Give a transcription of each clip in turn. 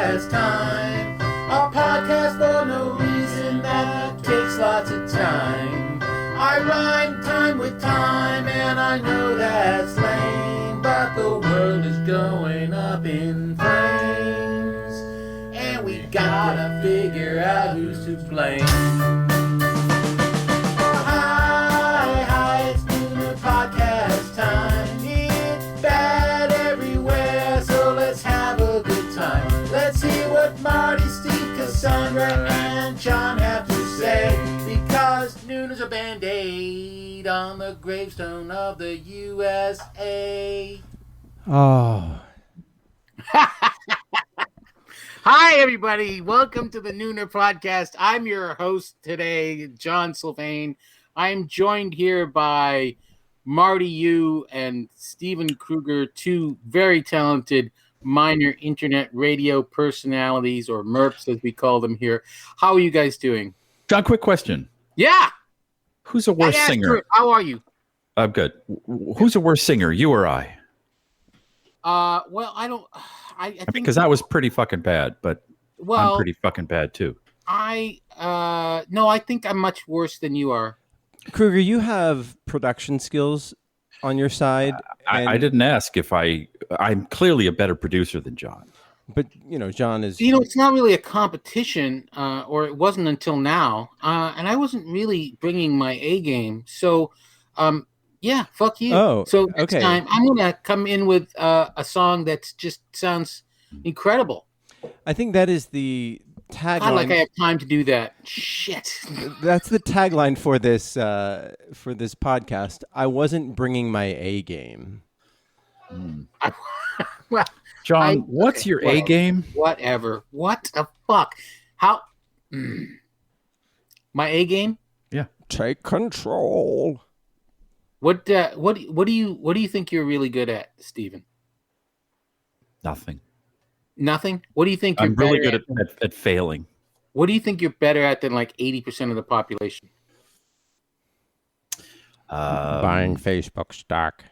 podcast time. A podcast for no reason that takes lots of time. I rhyme time with time, and I know that's lame, but the world is going up in flames, and we gotta figure out who's to blame. Hi, it's Nooner podcast time. It's bad everywhere, so let's have a good time. Let's hear what Marty, Steve, Cassandra, and John have to say, because Nooner's a band-aid on the gravestone of the USA. Oh. Hi, everybody. Welcome to the Nooner podcast. I'm your host today, John Sylvain. I'm joined here by Marty Yu and Steven Kruger, two very talented minor internet radio personalities, or MERPs as we call them here. How are you guys doing? John, quick question. Yeah. Who's a worse singer? How are you? I'm good. Who's a worse singer, you or I? Well, I don't. I think because that was pretty fucking bad, but I'm pretty fucking bad too. No, I think I'm much worse than you are. Kruger, you have production skills on your side. I didn't ask if I'm clearly a better producer than John. But, John is... it's not really a competition, or it wasn't until now. And I wasn't really bringing my A game. So, yeah, fuck you. Oh, so next time, I'm going to come in with a song that just sounds incredible. I think that is the tagline. Not like I have time to do that. Shit. That's the tagline for this podcast. I wasn't bringing my A game. Well, John, what's your A game? Whatever. What the fuck? How? My A game? Yeah. Take control. What do you think you're really good at, Steven? Nothing. Nothing? What do you think you're I'm really good at failing. What do you think you're better at than like 80% of the population? Buying Facebook stock.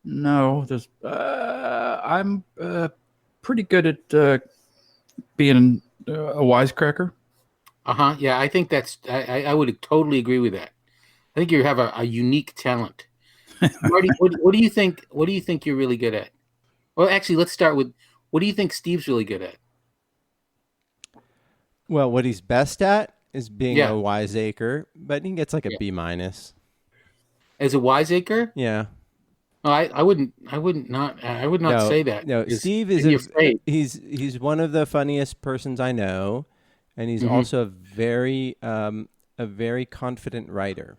No, I'm pretty good at being a wisecracker. Yeah, I think that's. I would totally agree with that. I think you have a unique talent. Marty, what do you think? What do you think you're really good at? Well, actually, let's start with what do you think Steve's really good at? Well, what he's best at is being a wiseacre, but he gets like a B-. As a wiseacre? Yeah. No, I would not say that. No, Steve is he's one of the funniest persons I know, and he's also a very confident writer.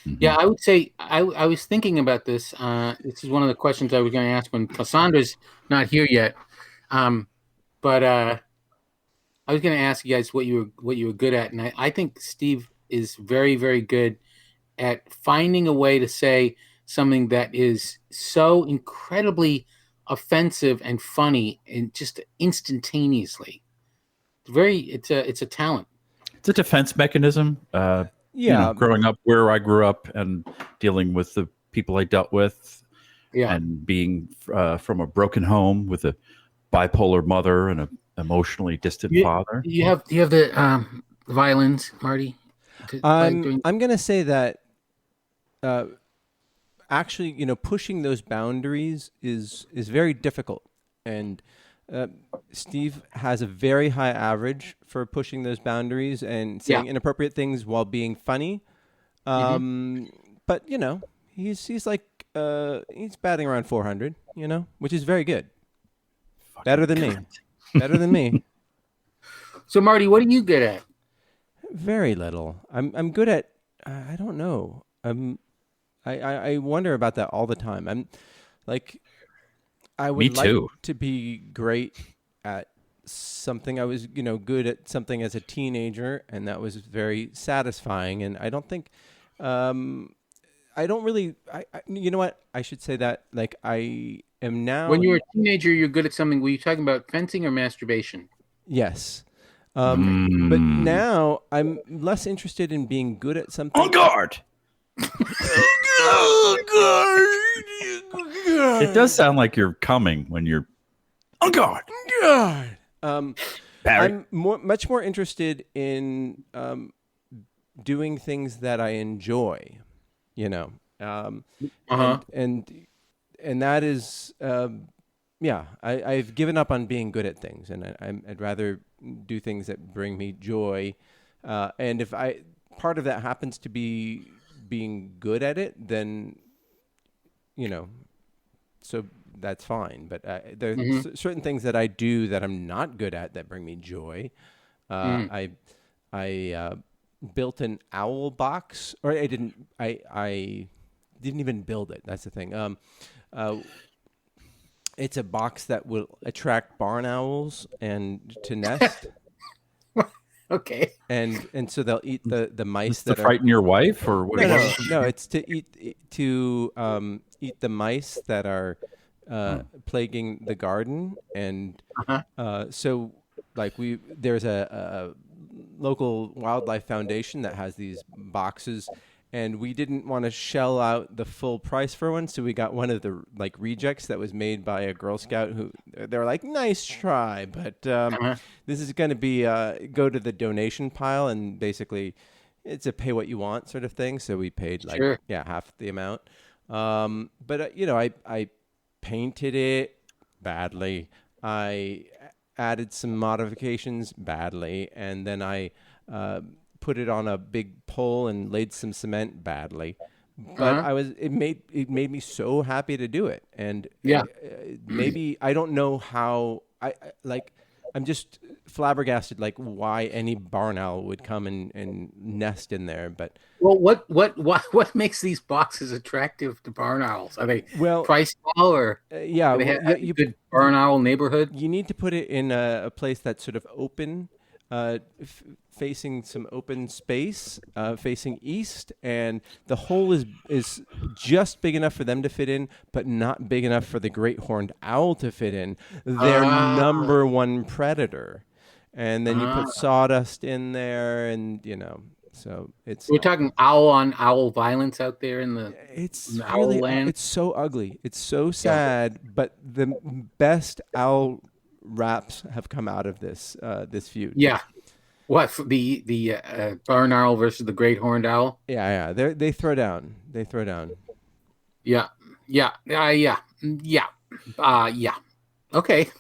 Yeah, I would say I was thinking about this. This is one of the questions I was going to ask when Cassandra's not here yet. But I was going to ask you guys what you were good at, and I think Steve is very, very good at finding a way to say something that is so incredibly offensive and funny, and just instantaneously. It's a talent. It's a defense mechanism. Growing up where I grew up and dealing with the people I dealt with, and being from a broken home with a bipolar mother and an emotionally distant father. Do you have the violins, Marty? I'm going to say that actually, pushing those boundaries is very difficult, and Steve has a very high average for pushing those boundaries and saying inappropriate things while being funny. But he's like he's batting around 400, which is very good. Better than me. Better than me. So Marty, what are you good at? Very little. I'm good at I don't know. I wonder about that all the time. I'm like I would like to be great at something. I was, good at something as a teenager, and that was very satisfying. And I don't think, I don't really, you know what? I should say that, like, I am now. When you were a teenager, you're good at something. Were you talking about fencing or masturbation? Yes. But now I'm less interested in being good at something. On guard! It does sound like you're coming when you're on guard. I'm much more interested in doing things that I enjoy, and that is, I've given up on being good at things, and I'd rather do things that bring me joy. And if part of that happens to be being good at it, then, so that's fine. But there are certain things that I do that I'm not good at that bring me joy. I built an owl box, or I didn't even build it. That's the thing. It's a box that will attract barn owls and to nest. Okay. And so they'll eat the mice to frighten your wife, or what? No, it's to eat the mice that are plaguing the garden. And so like there's a local wildlife foundation that has these boxes, and we didn't want to shell out the full price for one, so we got one of the like rejects that was made by a Girl Scout who they were like, nice try, but this is going to be go to the donation pile, and basically it's a pay what you want sort of thing. So we paid half the amount. But I painted it badly. I added some modifications badly, and then I put it on a big pole and laid some cement badly. But it made me so happy to do it. And maybe I don't know how I'm just flabbergasted, like why any barn owl would come and nest in there. But what makes these boxes attractive to barn owls? Are they priced well, or you good barn owl neighborhood? You need to put it in a place that's sort of open, facing some open space, facing east, and the hole is just big enough for them to fit in, but not big enough for the great horned owl to fit in. Their number one predator. And then you put sawdust in there, and so we're talking owl on owl violence out there in the owl land. It's so ugly. It's so sad, but the best owl raps have come out of this feud. Yeah. What, the barn owl versus the great horned owl? Yeah. They throw down. Yeah. Okay.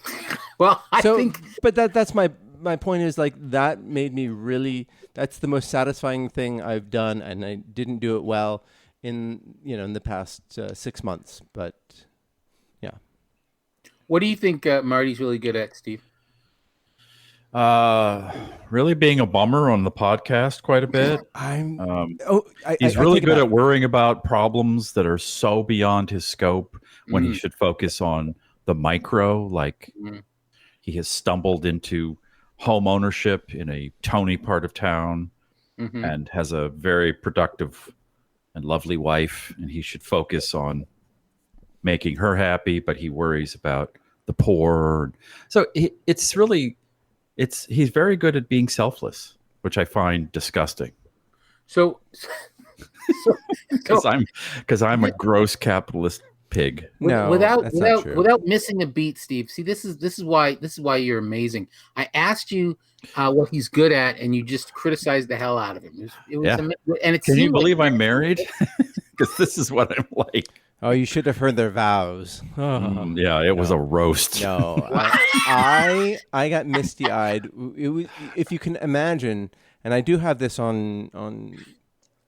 Well, I think. But that's my point is, like, that made me really. That's the most satisfying thing I've done, and I didn't do it well in the past 6 months. But yeah. What do you think Marty's really good at, Steve? Really being a bummer on the podcast quite a bit. He's really good at worrying about problems that are so beyond his scope when he should focus on the micro. Like he has stumbled into home ownership in a Tony part of town and has a very productive and lovely wife, and he should focus on making her happy, but he worries about the poor. So it's really he's very good at being selfless, which I find disgusting. Because I'm a gross capitalist pig. No, without missing a beat, Steve. See, this is why you're amazing. I asked you what he's good at, and you just criticized the hell out of him. Can you believe I'm married? Because this is what I'm like. Oh, you should have heard their vows. It was a roast. No, I got misty-eyed. If you can imagine, and I do have this on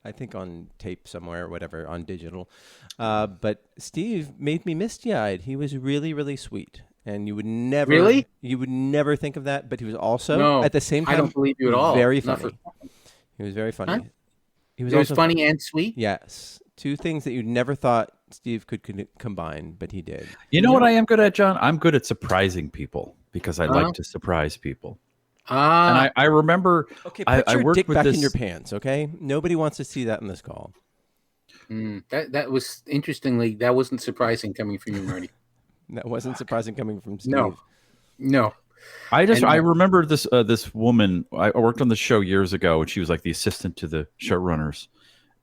I think on tape somewhere, or whatever, on digital. But Steve made me misty-eyed. He was really, really sweet, and you would never think of that. But he was also at the same time. I don't believe you at all. Very funny. He was very funny. Huh? He was funny and sweet. Yes, two things that you never thought Steve could combine, but he did. You know what I am good at, John? I'm good at surprising people because I like to surprise people. And I remember. Okay, put your dick back in your pants. Okay, nobody wants to see that in this call. That was interestingly, that wasn't surprising coming from you, Marty. That wasn't surprising coming from Steve. No. I remember this woman. I worked on the show years ago, and she was like the assistant to the showrunners.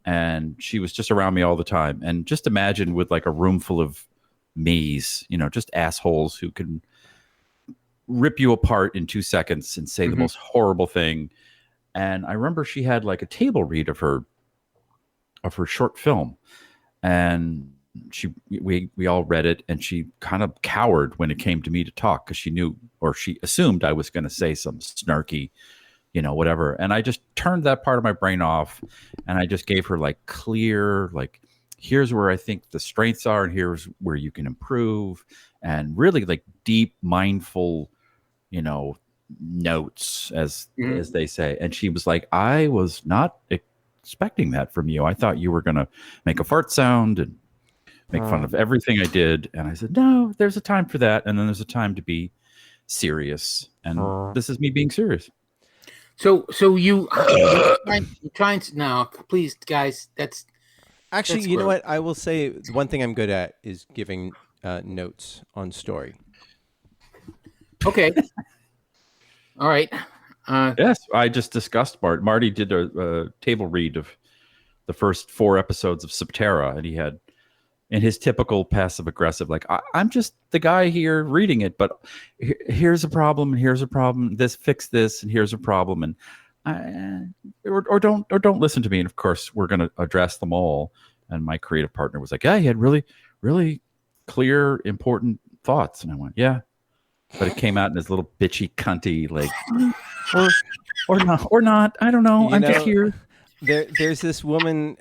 and she was just around me all the time. And just imagine with like a room full of me's, just assholes who can rip you apart in 2 seconds and say the most horrible thing. And I remember she had like a table read of her short film, and we all read it, and she kind of cowered when it came to me to talk because she knew, or she assumed, I was going to say some snarky, whatever. And I just turned that part of my brain off, and I just gave her like clear, like, here's where I think the strengths are, and here's where you can improve, and really like deep, mindful, notes, as they say. And she was like, I was not expecting that from you. I thought you were going to make a fart sound and make fun of everything I did. And I said, no, there's a time for that. And then there's a time to be serious. And this is me being serious. So you're trying to now, please, guys, that's actually, you know what? I will say one thing I'm good at is giving notes on story. Okay. All right. Yes, I just discussed Marty did a table read of the first 4 episodes of Subterra, and he had, in his typical passive aggressive, like, I'm just the guy here reading it, but here's a problem, and here's a problem. Fix this, and here's a problem, and or don't listen to me. And of course, we're going to address them all. And my creative partner was like, yeah, he had really, really clear, important thoughts. And I went, yeah. But it came out in his little bitchy, cunty, like, or not. I don't know. I'm just here. There's this woman.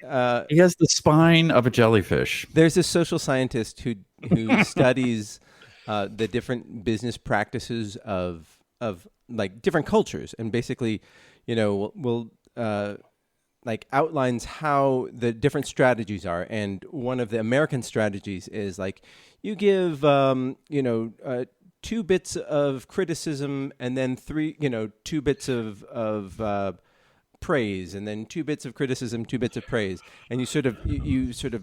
He has the spine of a jellyfish. There's this social scientist who studies the different business practices of like different cultures, and basically, will like outlines how the different strategies are. And one of the American strategies is like you give 2 bits of criticism, and then 2 bits of praise, and then 2 bits of criticism, 2 bits of praise, and you sort of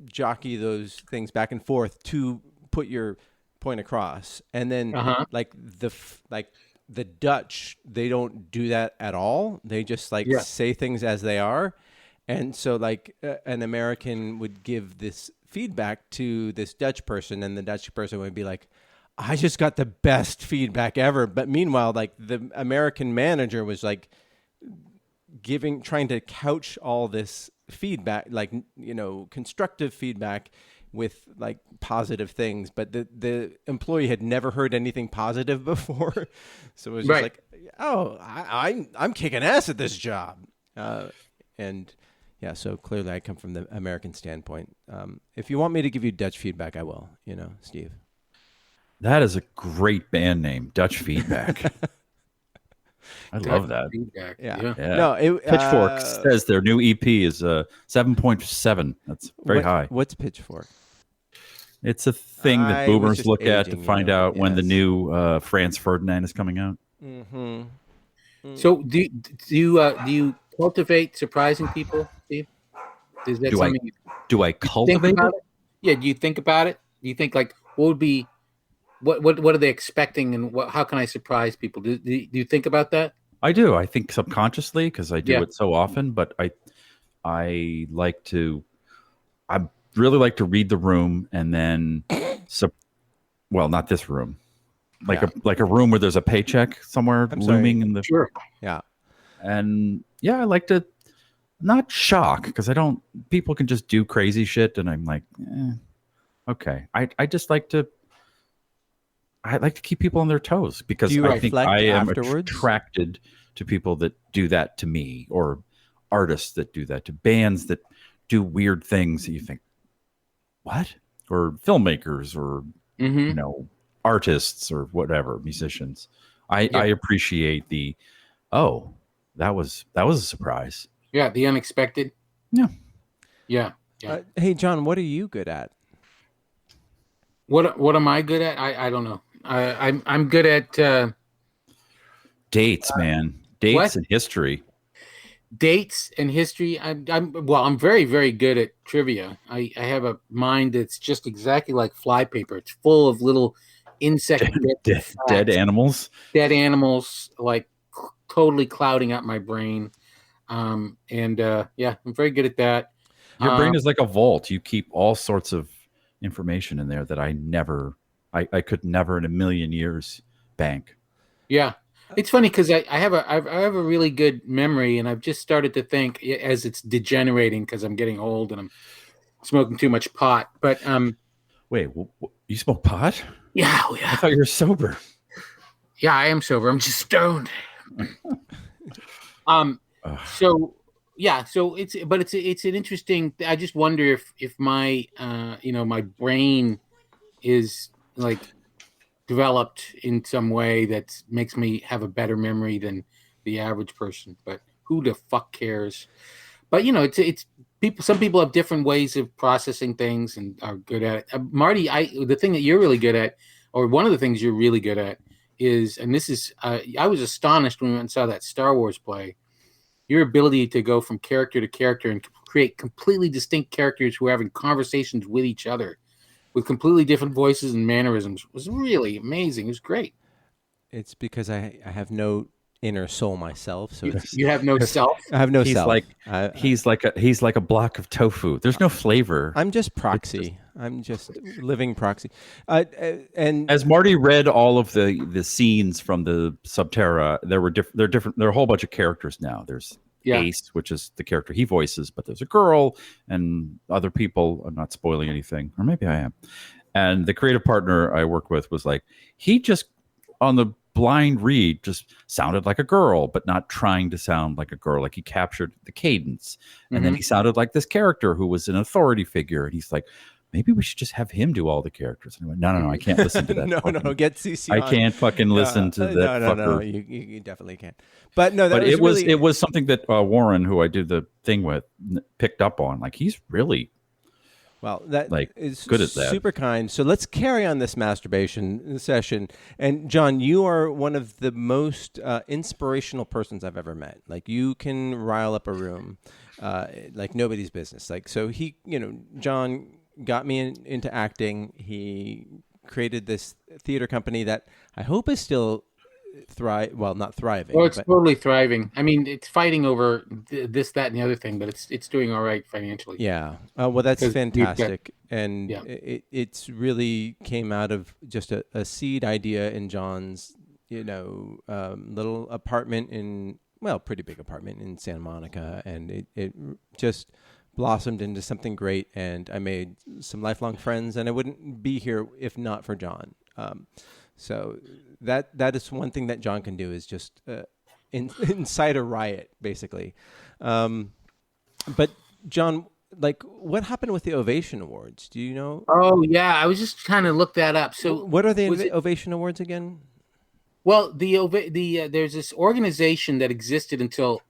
jockey those things back and forth to put your point across. And then like the Dutch, they don't do that at all. They just say things as they are. And so like an American would give this feedback to this Dutch person, and the Dutch person would be like, I just got the best feedback ever. But meanwhile, like the American manager was like trying to couch all this feedback, like, constructive feedback with like positive things. But the employee had never heard anything positive before. So it was just like, oh, I'm kicking ass at this job. And yeah, so clearly I come from the American standpoint. If you want me to give you Dutch feedback, I will, Steve. That is a great band name, Dutch Feedback. I love that. Feedback. Yeah. No, Pitchfork says their new EP is 7.7. That's very high. What's Pitchfork? It's a thing that boomers look at to find out when the new Franz Ferdinand is coming out. Mm-hmm. So do you cultivate surprising people, Steve? Is that something do I cultivate it? Yeah. Do you think about it? Do you think like what would be what are they expecting, and how can I surprise people? Do you think about that? I do. I think subconsciously because I do it so often. But I really like to read the room, and then not this room, like a room where there's a paycheck somewhere looming in the and I like to not shock, because people can just do crazy shit, and I'm like, okay. I just like to. I like to keep people on their toes, because I think I am attracted to people that do that to me, or artists that do that, to bands that do weird things that you think, what? Or filmmakers, or artists, or whatever, musicians. I appreciate the that was a surprise. Yeah, the unexpected. Yeah. Hey, John, what are you good at? What am I good at? I don't know. I'm good at dates, man. Dates and history. Dates and history. I'm very, very good at trivia. I have a mind that's just exactly like flypaper. It's full of little insect dead animals. Dead animals, like totally clouding up my brain. Yeah, I'm very good at that. Your brain is like a vault. You keep all sorts of information in there that I could never in a million years bank. Yeah, it's funny because I have a really good memory, and I've just started to think as it's degenerating because I'm getting old and I'm smoking too much pot. But wait, you smoke pot? Yeah. I thought you were sober. Yeah, I am sober. I'm just stoned. So yeah, so it's an interesting. I just wonder if my my brain is like developed in some way that makes me have a better memory than the average person. But who the fuck cares? But it's people. Some people have different ways of processing things and are good at it. Marty, the thing that you're really good at, or one of the things you're really good at, is, and this is, I was astonished when we went and saw that Star Wars play. Your ability to go from character to character and create completely distinct characters who are having conversations with each other with completely different voices and mannerisms was really amazing. It was great. It's because I have no inner soul myself, so you have no self. I have no self. He's like a block of tofu. There's no flavor. I'm just proxy. I'm just living proxy. And as Marty read all of the scenes from the Subterra, there are different. There are a whole bunch of characters now. There's Ace, which is the character he voices, but there's a girl and other people. I'm not spoiling anything, or maybe I am. And the creative partner I work with was like, he just on the blind read just sounded like a girl, but not trying to sound like a girl. Like he captured the cadence, and then he sounded like this character who was an authority figure. And he's like, maybe we should just have him do all the characters. And I went, no, I can't listen to that. no, get CC on. I can't fucking listen to that. No, you definitely can't. But no, it was something that Warren, who I did the thing with, picked up on. Like he's really. Well, that is good at that. Super kind. So let's carry on this masturbation session. And John, you are one of the most inspirational persons I've ever met. Like you can rile up a room like nobody's business. Like so, John got me into acting. He created this theater company that I hope is still not thriving. Well, it's totally thriving. I mean, it's fighting over this, that, and the other thing, but it's doing all right financially. Yeah. Well, that's fantastic. And it's really came out of just a seed idea in John's, little apartment pretty big apartment in Santa Monica. And it just blossomed into something great. And I made some lifelong friends, and I wouldn't be here if not for John. So that is one thing that John can do is just incite a riot, basically. But John, what happened with the Ovation Awards? Do you know? Oh yeah, I was just trying to look that up. So what are the Ovation Awards again? Well, there's this organization that existed until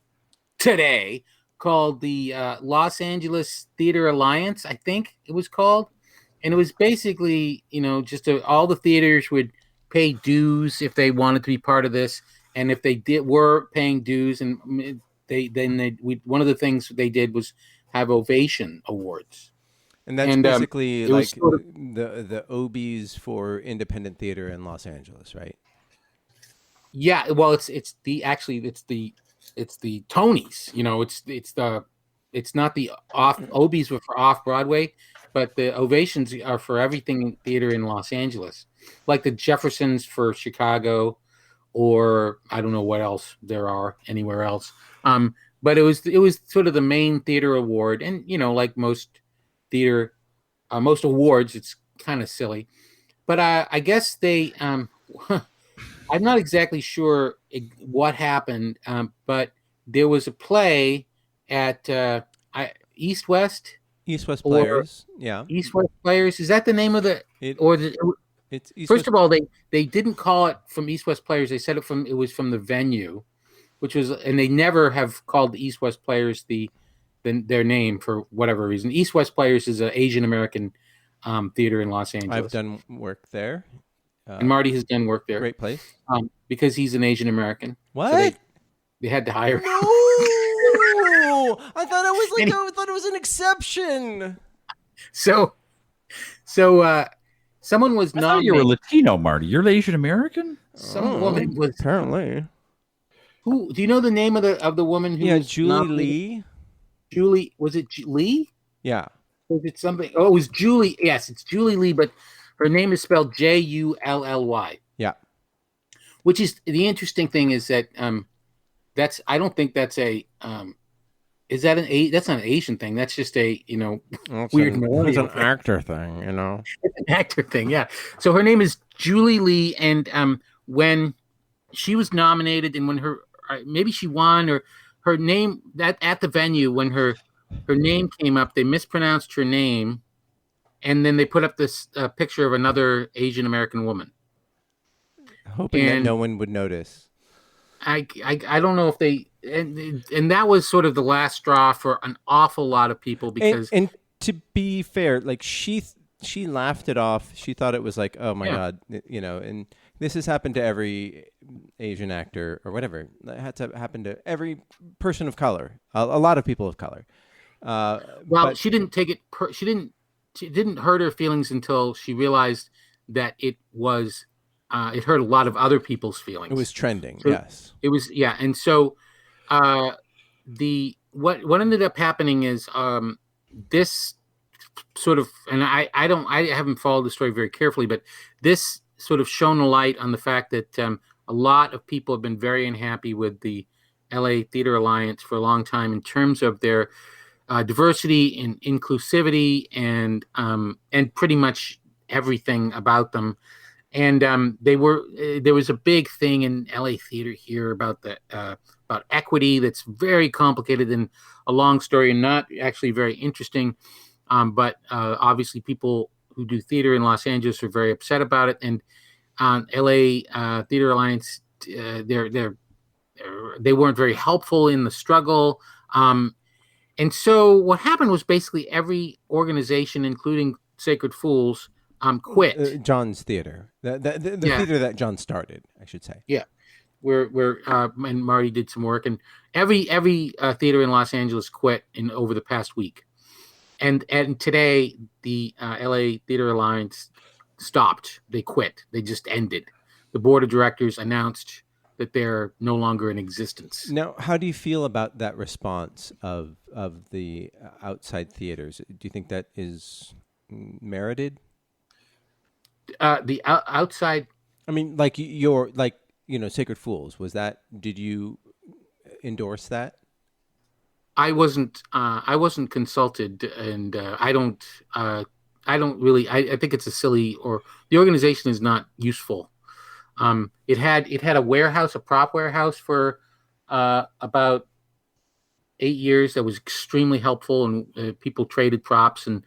today called the Los Angeles Theater Alliance, I think it was called, and it was basically just all the theaters would pay dues if they wanted to be part of this, and if they were paying dues, and one of the things they did was have Ovation Awards, and that's basically like the Obies for independent theater in Los Angeles, right? Yeah, well, it's the Tonys. It's not the Obies were for off Broadway, but the Ovations are for everything theater in Los Angeles, like the Jeffersons for Chicago, or I don't know what else there are anywhere else. But it was sort of the main theater award, and like most theater, most awards, it's kind of silly. But I guess they, I'm not exactly sure what happened, but there was a play at East West Players. Yeah. East West Players. Is that the name of it's East First of all, they didn't call it from East West Players. They said it was from the venue, which was, and they never have called the East West Players their name for whatever reason. East West Players is an Asian American theater in Los Angeles. I've done work there. And Marty has done work there. Great place. Because he's an Asian American. What? So they had to hire him. No! I thought it was an exception. So someone was nominated. You were Latino, Marty. You're Asian American? Some woman was apparently. Who do you know the name of the woman who was Julie nominated? Lee. Julie, was it Lee? Yeah. Was it something? Oh, it was Julie. Yes, it's Julie Lee, but her name is spelled Jully. Yeah. Which is the interesting thing is that that's I don't think that's a is that that's not an Asian thing. That's just a weird It's an actor thing, It's an actor thing, yeah. So her name is Julie Lee, and when she was nominated, and when maybe she won, or her name that at the venue when her name came up, they mispronounced her name, and then they put up this picture of another Asian American woman, hoping that no one would notice. I don't know if they and that was sort of the last straw for an awful lot of people because and to be fair, like she laughed it off. She thought it was like, oh my God, and this has happened to every Asian actor or whatever. It had to happen to every person of color, a lot of people of color. Well, she didn't take it. She didn't hurt her feelings until she realized that it was. It hurt a lot of other people's feelings. It was trending. So yes, it was. Yeah, and so what ended up happening is this sort of, and I haven't followed the story very carefully, but this sort of shone a light on the fact that a lot of people have been very unhappy with the LA Theater Alliance for a long time in terms of their diversity and inclusivity and pretty much everything about them. And there was a big thing in LA theater here about about equity that's very complicated and a long story and not actually very interesting. But obviously people who do theater in Los Angeles are very upset about it. And LA Theater Alliance, they weren't very helpful in the struggle. And so what happened was basically every organization, including Sacred Fools, quit. John's theater, the theater that John started, I should say. Yeah, where and Marty did some work, and every theater in Los Angeles quit over the past week, and today the LA Theater Alliance stopped. They quit. They just ended. The board of directors announced that they're no longer in existence. Now, how do you feel about that response of the outside theaters? Do you think that is merited? The outside, I mean, Sacred Fools, did you endorse that? I wasn't consulted, and I don't really, I think it's a silly, or the organization is not useful. It had a prop warehouse for about 8 years that was extremely helpful, and people traded props and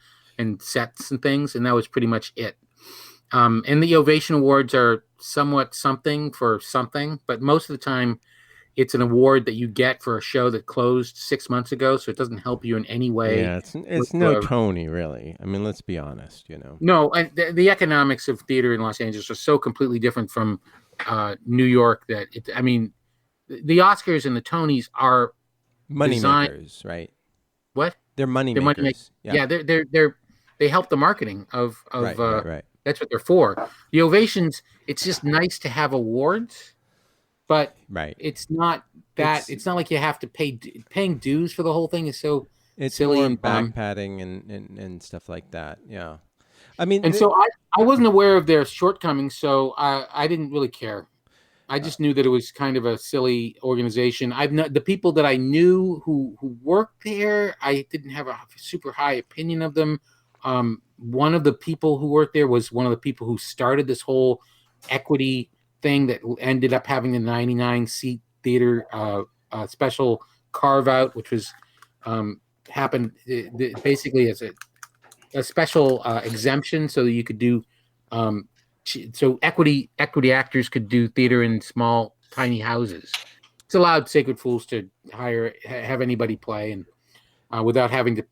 sets and things, and that was pretty much it. And the Ovation Awards are somewhat something for something, but most of the time it's an award that you get for a show that closed 6 months ago, so it doesn't help you in any way. Yeah, it's no Tony, really. I mean, let's be honest, No, and the economics of theater in Los Angeles are so completely different from New York that the Oscars and the Tonys are money makers, right? What? They're money makers. Yeah, they help the marketing of right. That's what they're for. The Ovations, it's just nice to have awards, but it's not that. It's not like you have to paying dues for the whole thing is so silly and back padding and stuff like that. Yeah, I mean, and so I wasn't aware of their shortcomings, so I didn't really care. I just knew that it was kind of a silly organization. The people that I knew who worked there, I didn't have a super high opinion of them. One of the people who worked there was one of the people who started this whole equity thing that ended up having the 99-seat theater special carve out, which was happened basically as a special exemption so that you could do so equity actors could do theater in small tiny houses. It's allowed Sacred Fools to have anybody play and without having to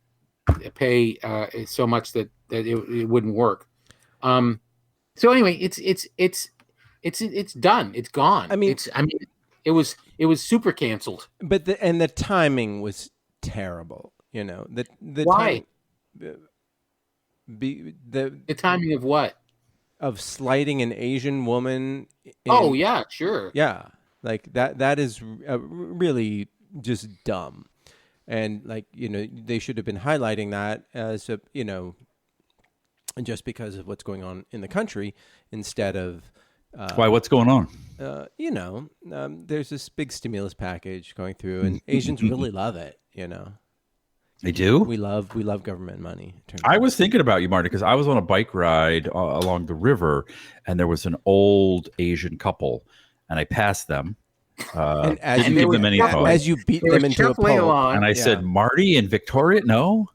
pay so much that it wouldn't work. So anyway, it's done. It's gone. It was super canceled. But the timing was terrible. The why? The timing of what? Of slighting an Asian woman. Oh yeah, sure. Yeah, Like that is really just dumb. And like, they should have been highlighting that as just because of what's going on in the country instead of why, what's going on? There's this big stimulus package going through, and Asians really love it. They do. We love government money. I was thinking about you, Marty, because I was on a bike ride along the river, and there was an old Asian couple, and I passed them. And as you give them any thought, as you beat them into a pole, and I said, "Marty and Victoria, no."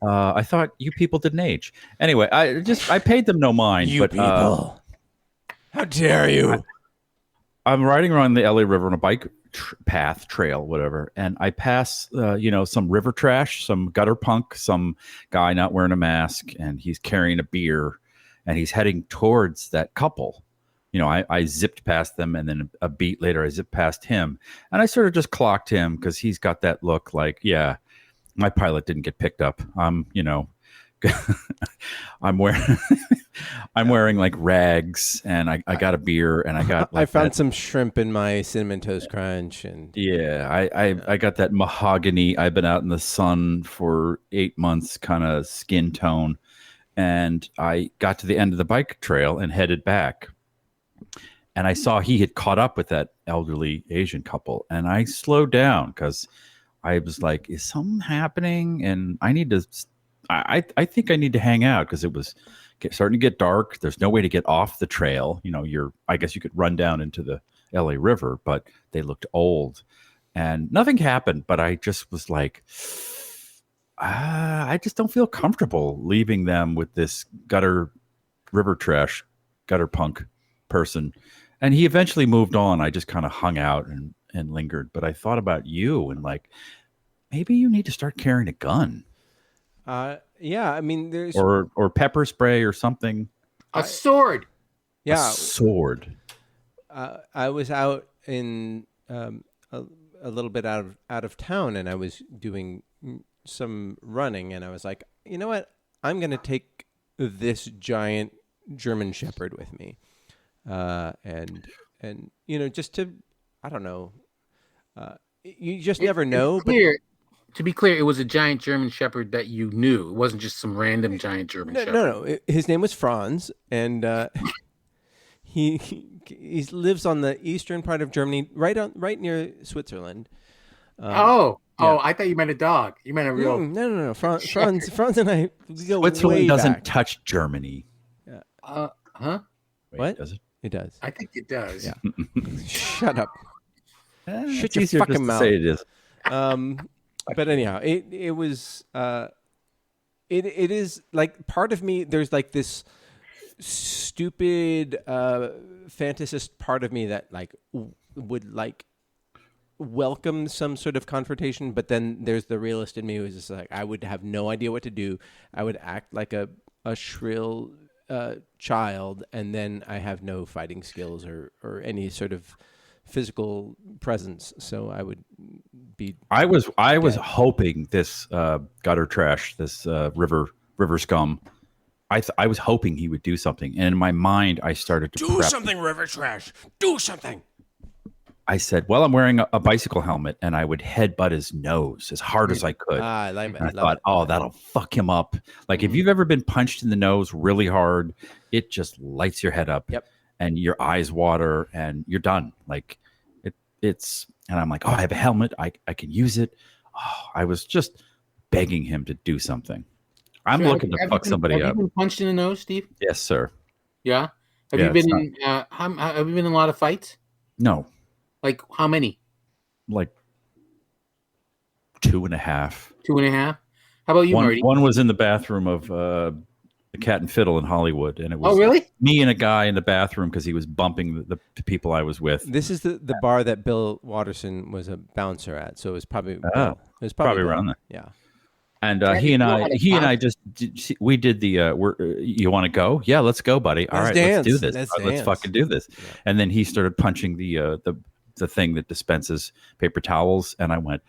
I thought you people didn't age. Anyway, I paid them no mind. You people, how dare you? I'm riding around the LA River on a bike trail, whatever, and I pass, some river trash, some gutter punk, some guy not wearing a mask, and he's carrying a beer, and he's heading towards that couple. I zipped past them, and then a beat later, I zipped past him, and I sort of just clocked him because he's got that look like, yeah, my pilot didn't get picked up. I'm wearing like rags, and I got a beer, and I got I found some shrimp in my Cinnamon Toast Crunch, and I got that mahogany. I've been out in the sun for 8 months kind of skin tone, and I got to the end of the bike trail and headed back, and I saw he had caught up with that elderly Asian couple, and I slowed down because I was like, is something happening? And I need to I think I need to hang out because it was starting to get dark. There's no way to get off the trail. I guess you could run down into the LA River, but they looked old and nothing happened. But I just was like, I just don't feel comfortable leaving them with this gutter punk person. And he eventually moved on. I just kind of hung out and lingered. But I thought about you and like, maybe you need to start carrying a gun. Yeah, I mean, there's or pepper spray or something. A sword. Yeah, a sword. I was out in a little bit out of town, and I was doing some running, and I was like, you know what? I'm going to take this giant German Shepherd with me, and just to, I don't know. You just never know. To be clear, it was a giant German Shepherd that you knew. It wasn't just some random giant German Shepherd. No. His name was Franz, and he lives on the eastern part of Germany, right near Switzerland. I thought you meant a dog. You meant a real. No. Franz and I go Switzerland way doesn't back. touch Germany. Huh? Wait, what? Does it? It does. I think it does. Yeah. Shut up. Shut your easier fucking just mouth. to say it is. But anyhow, it was it is like part of me. There's like this stupid fantasist part of me that like would like welcome some sort of confrontation, but then there's the realist in me who's just like, I would have no idea what to do. I would act like a shrill child, and then I have no fighting skills or any sort of physical presence, so I would be. I was hoping this gutter trash, this river scum. I was hoping he would do something, and in my mind, I started to do something. River trash, do something. I said, "Well, I'm wearing a bicycle helmet, and I would headbutt his nose as hard as I could." I like it. I thought, "Oh, that'll fuck him up." Like if you've ever been punched in the nose really hard, it just lights your head up. Yep. And your eyes water, and you're done. Like it's, and I'm like, oh, I have a helmet. I can use it. Oh, I was just begging him to do something. I'm looking to fuck somebody up. Have you been punched in the nose, Steve? Yes, sir. Yeah. Have you been in? Have you been in a lot of fights? No. Like how many? Like 2.5. 2.5. How about you, Marty? One was in the bathroom of the Cat and Fiddle in Hollywood, and it was really? Me and a guy in the bathroom because he was bumping the people I was with. This is the bar that Bill Watterson was a bouncer at, so it was probably probably around there. Yeah. And he and I just we did the you want to go? Yeah, let's go, buddy. All right, let's do this. Let's fucking do this. Yeah. And then he started punching the thing that dispenses paper towels, and I went,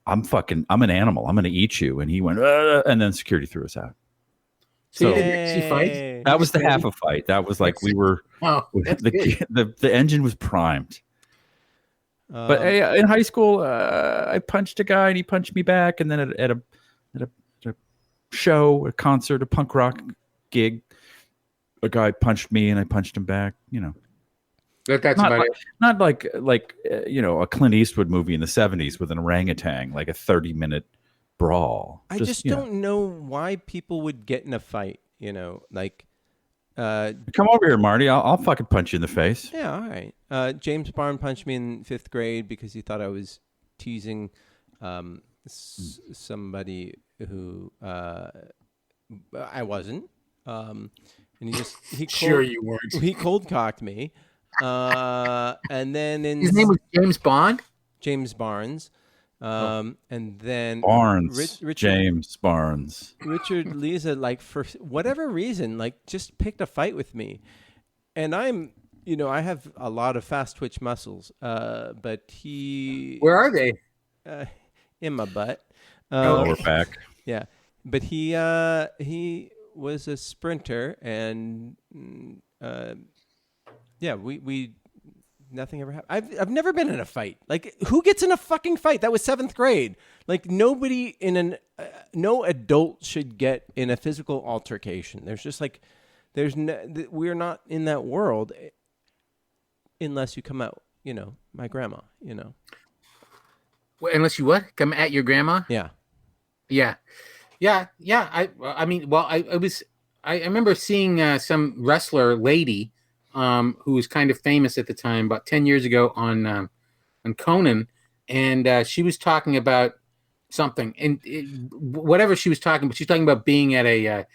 I'm an animal. I'm going to eat you. And he went, and then security threw us out. So you didn't actually fight? That was the half a fight. That was like we were. Oh, the engine was primed. But in high school, I punched a guy and he punched me back. And then at a show, a concert, a punk rock gig, a guy punched me and I punched him back. That's not about like, it. Not like a Clint Eastwood movie in the 70s with an orangutan, like a 30-minute brawl. I just don't know why people would get in a fight. Like. Come over here, Marty. I'll fucking punch you in the face. Yeah, all right. James Barn punched me in 5th grade because he thought I was teasing somebody who I wasn't. And you weren't. He cold cocked me. And then his name was James Bond. James Barnes. And then Barnes, James Barnes. Richard Lisa, like for whatever reason, like just picked a fight with me, and I'm, I have a lot of fast twitch muscles. But he, where are they? In my butt. Lower back. Yeah, but he was a sprinter, and we. Nothing ever happened. I've never been in a fight. Like, who gets in a fucking fight? That was 7th grade. Like, nobody no adult should get in a physical altercation. There's just like, we're not in that world unless you come out, my grandma, Well, unless you what? Come at your grandma? Yeah. Yeah. I remember seeing some wrestler lady who was kind of famous at the time, about 10 years ago on Conan, and she was talking about something, and whatever she was talking about, she's talking about being at a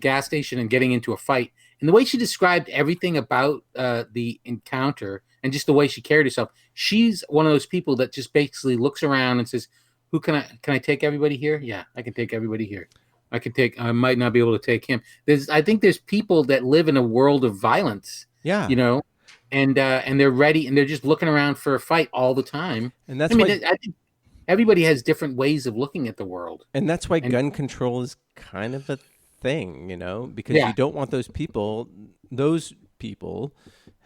gas station and getting into a fight, and the way she described everything about the encounter and just the way she carried herself, she's one of those people that just basically looks around and says, "Who can I take everybody here? Yeah, I can take everybody here. I might not be able to take him." I think there's people that live in a world of violence. Yeah. And they're ready and they're just looking around for a fight all the time. And that's I think everybody has different ways of looking at the world. And that's why gun control is kind of a thing, because you don't want those people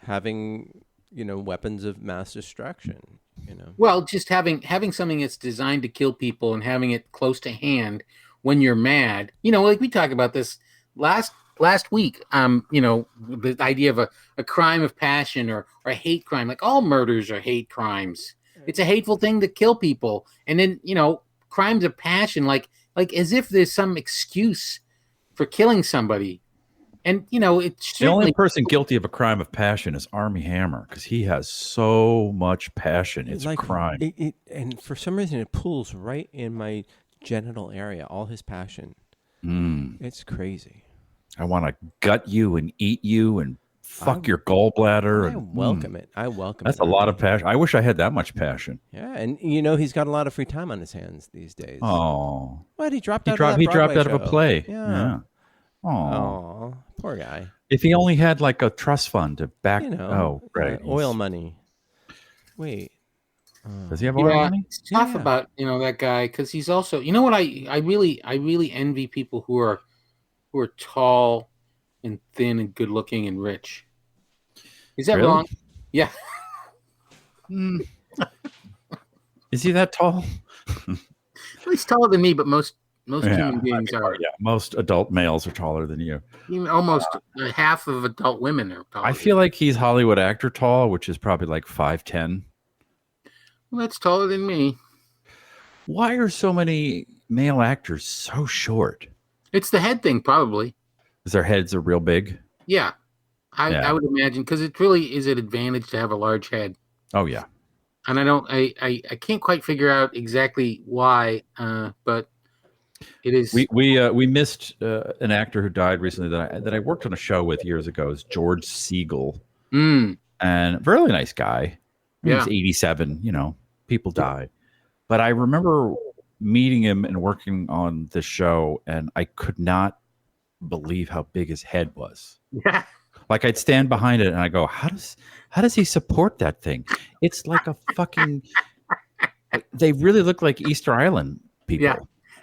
having, weapons of mass destruction, Well, just having something that's designed to kill people and having it close to hand when you're mad, like we talked about this last week, the idea of a crime of passion or a hate crime, like all murders are hate crimes. It's a hateful thing to kill people. And then, crimes of passion, like as if there's some excuse for killing somebody. And, it's the only person guilty of a crime of passion is Armie Hammer, because he has so much passion. It's like a crime. And for some reason, it pulls right in my genital area, all his passion. It's crazy. I want to gut you and eat you and fuck your gallbladder. I welcome it. That's a lot of passion. I wish I had that much passion. Yeah, and he's got a lot of free time on his hands these days. Oh, what? He dropped out of a play. Yeah. Oh, poor guy. If he only had like a trust fund to back, oil money. Wait. Does he have oil money? It's tough about that guy, because he's also what I really envy people who are tall and thin and good looking and rich. Is that wrong? Yeah. Is he that tall? He's taller than me, but most human beings are. Yeah, most adult males are taller than you. Almost half of adult women are taller. I feel like he's Hollywood actor tall, which is probably like 5'10". Well, that's taller than me. Why are so many male actors so short? It's the head thing, probably. Is their heads are real big? Yeah. I would imagine, because it really is an advantage to have a large head. Oh, yeah. And I can't quite figure out exactly why, but it is. We missed an actor who died recently that I worked on a show with years ago. Is George Siegel. And a really nice guy. He was 87, people die. But I remember meeting him and working on this show, and I could not believe how big his head was. Yeah. Like, I'd stand behind it and I go, how does he support that thing? It's like a fucking they really look like Easter Island people. Yeah.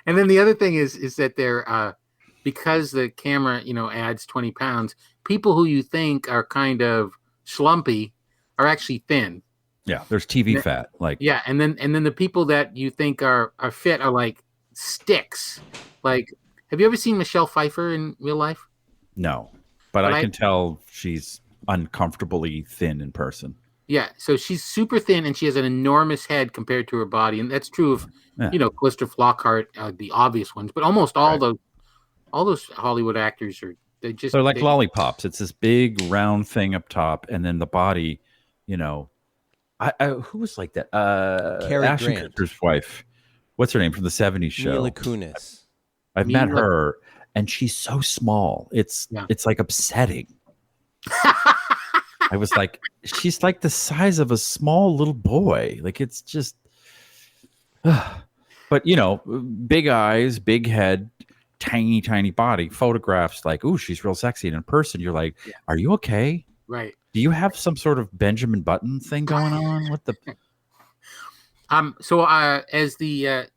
And then the other thing is that they're because the camera, adds 20 pounds, people who you think are kind of schlumpy are actually thin. Yeah, there's TV fat. Like and then the people that you think are fit are like sticks. Like, have you ever seen Michelle Pfeiffer in real life? No, but I can tell she's uncomfortably thin in person. Yeah, so she's super thin and she has an enormous head compared to her body, and that's true of Calista Flockhart, the obvious ones, but almost all those Hollywood actors they're like lollipops. It's this big round thing up top, and then the body, who was like that? Cary Ashton Grant. Kutcher's wife. What's her name from the '70s show? Mila Kunis. I've met her, and she's so small. It's like upsetting. I was like, she's like the size of a small little boy. Like, it's just, but big eyes, big head, tiny, tiny body. Photographs like, ooh, she's real sexy. And in person, you're like, are you okay? Right. Do you have some sort of Benjamin Button thing going on? What the? So as the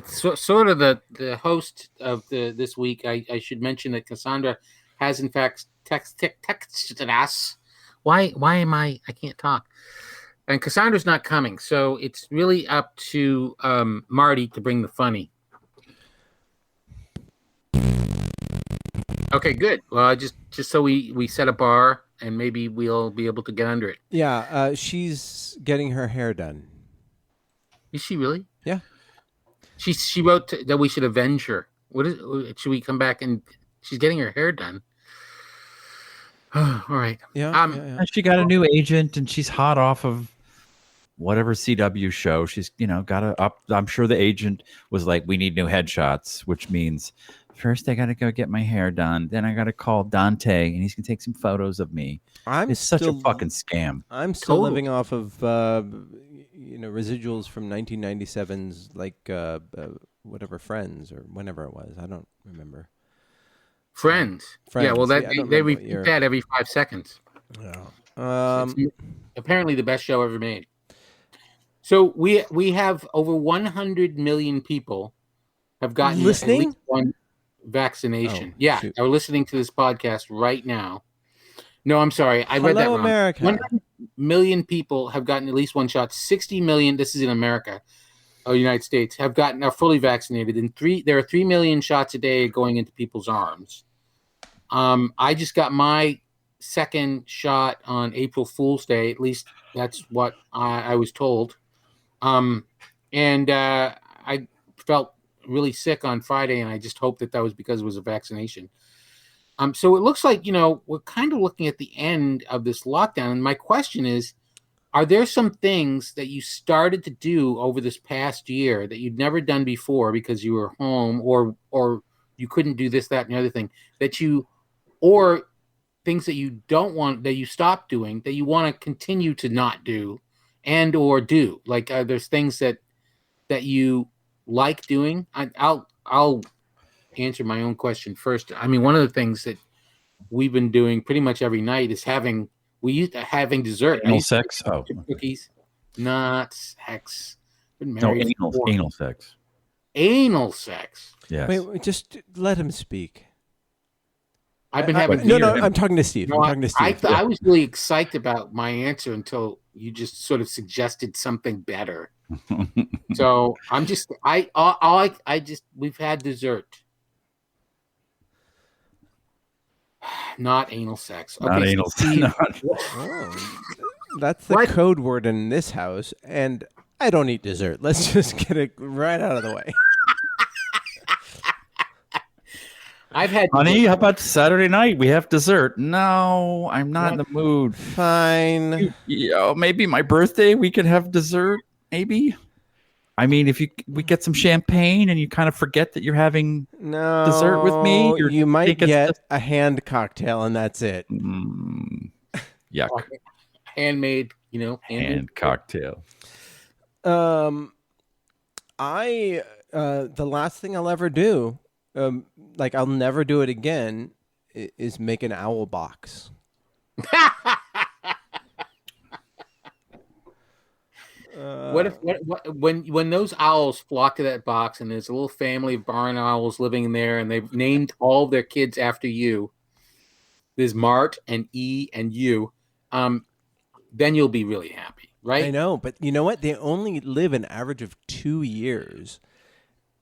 sort of the host of this week, I should mention that Cassandra has in fact texted us. Why am I can't talk? And Cassandra's not coming, so it's really up to Marty to bring the funny. Okay, good. Well, just so we set a bar and maybe we'll be able to get under it. Yeah, she's getting her hair done. Is she really? Yeah. She wrote that we should avenge her. Should we come back and she's getting her hair done? All right. Yeah. She got a new agent and she's hot off of whatever CW show. She's, got to up. I'm sure the agent was like, we need new headshots, which means first I got to go get my hair done. Then I got to call Dante and he's going to take some photos of me. It's such a fucking scam. I'm still living off of, residuals from 1997's like whatever Friends or whenever it was. I don't remember. Friends. Yeah, well, they repeat that every 5 seconds. Yeah. It's apparently the best show ever made. So we have over 100 million people have gotten at least one vaccination. Are listening to this podcast right now. No, I'm sorry. I read that wrong. America. 100 million people have gotten at least one shot. 60 million, this is in America, or United States, are fully vaccinated. And there are 3 million shots a day going into people's arms. I just got my second shot on April Fool's Day. At least that's what I was told. And I felt really sick on Friday, and I just hoped that was because it was a vaccination. So it looks like, we're kind of looking at the end of this lockdown. And my question is, are there some things that you started to do over this past year that you'd never done before because you were home or you couldn't do this, that, and the other thing or things that you don't want, that you stopped doing, that you want to continue to not do and or do? Like, there's things that you like doing. I'll answer my own question first. I mean, one of the things that we've been doing pretty much every night is having dessert. Anal sex? Oh. Cookies. Not sex. No, anal sex. Anal sex. Yes. Wait, just let him speak. I've been having no, I'm talking to Steve. I was really excited about my answer until you just sort of suggested something better. So I'm just we've had dessert. Not anal sex. Okay, not anal sex. That's the code word in this house, and I don't eat dessert. Let's just get it right out of the way. I've had honey, how about Saturday night? We have dessert. No, I'm not in the mood. Fine. Maybe my birthday we could have dessert. Maybe. I mean, if we get some champagne and you kind of forget that you're having dessert with me, you might get a hand cocktail and that's it. Yuck. Handmade, hand cocktail. The last thing I'll ever do, I'll never do it again, is make an owl box. When those owls flock to that box and there's a little family of barn owls living in there and they've named all of their kids after you, there's Mart and E and you, then you'll be really happy. right? I know, but you know what? They only live an average of 2 years.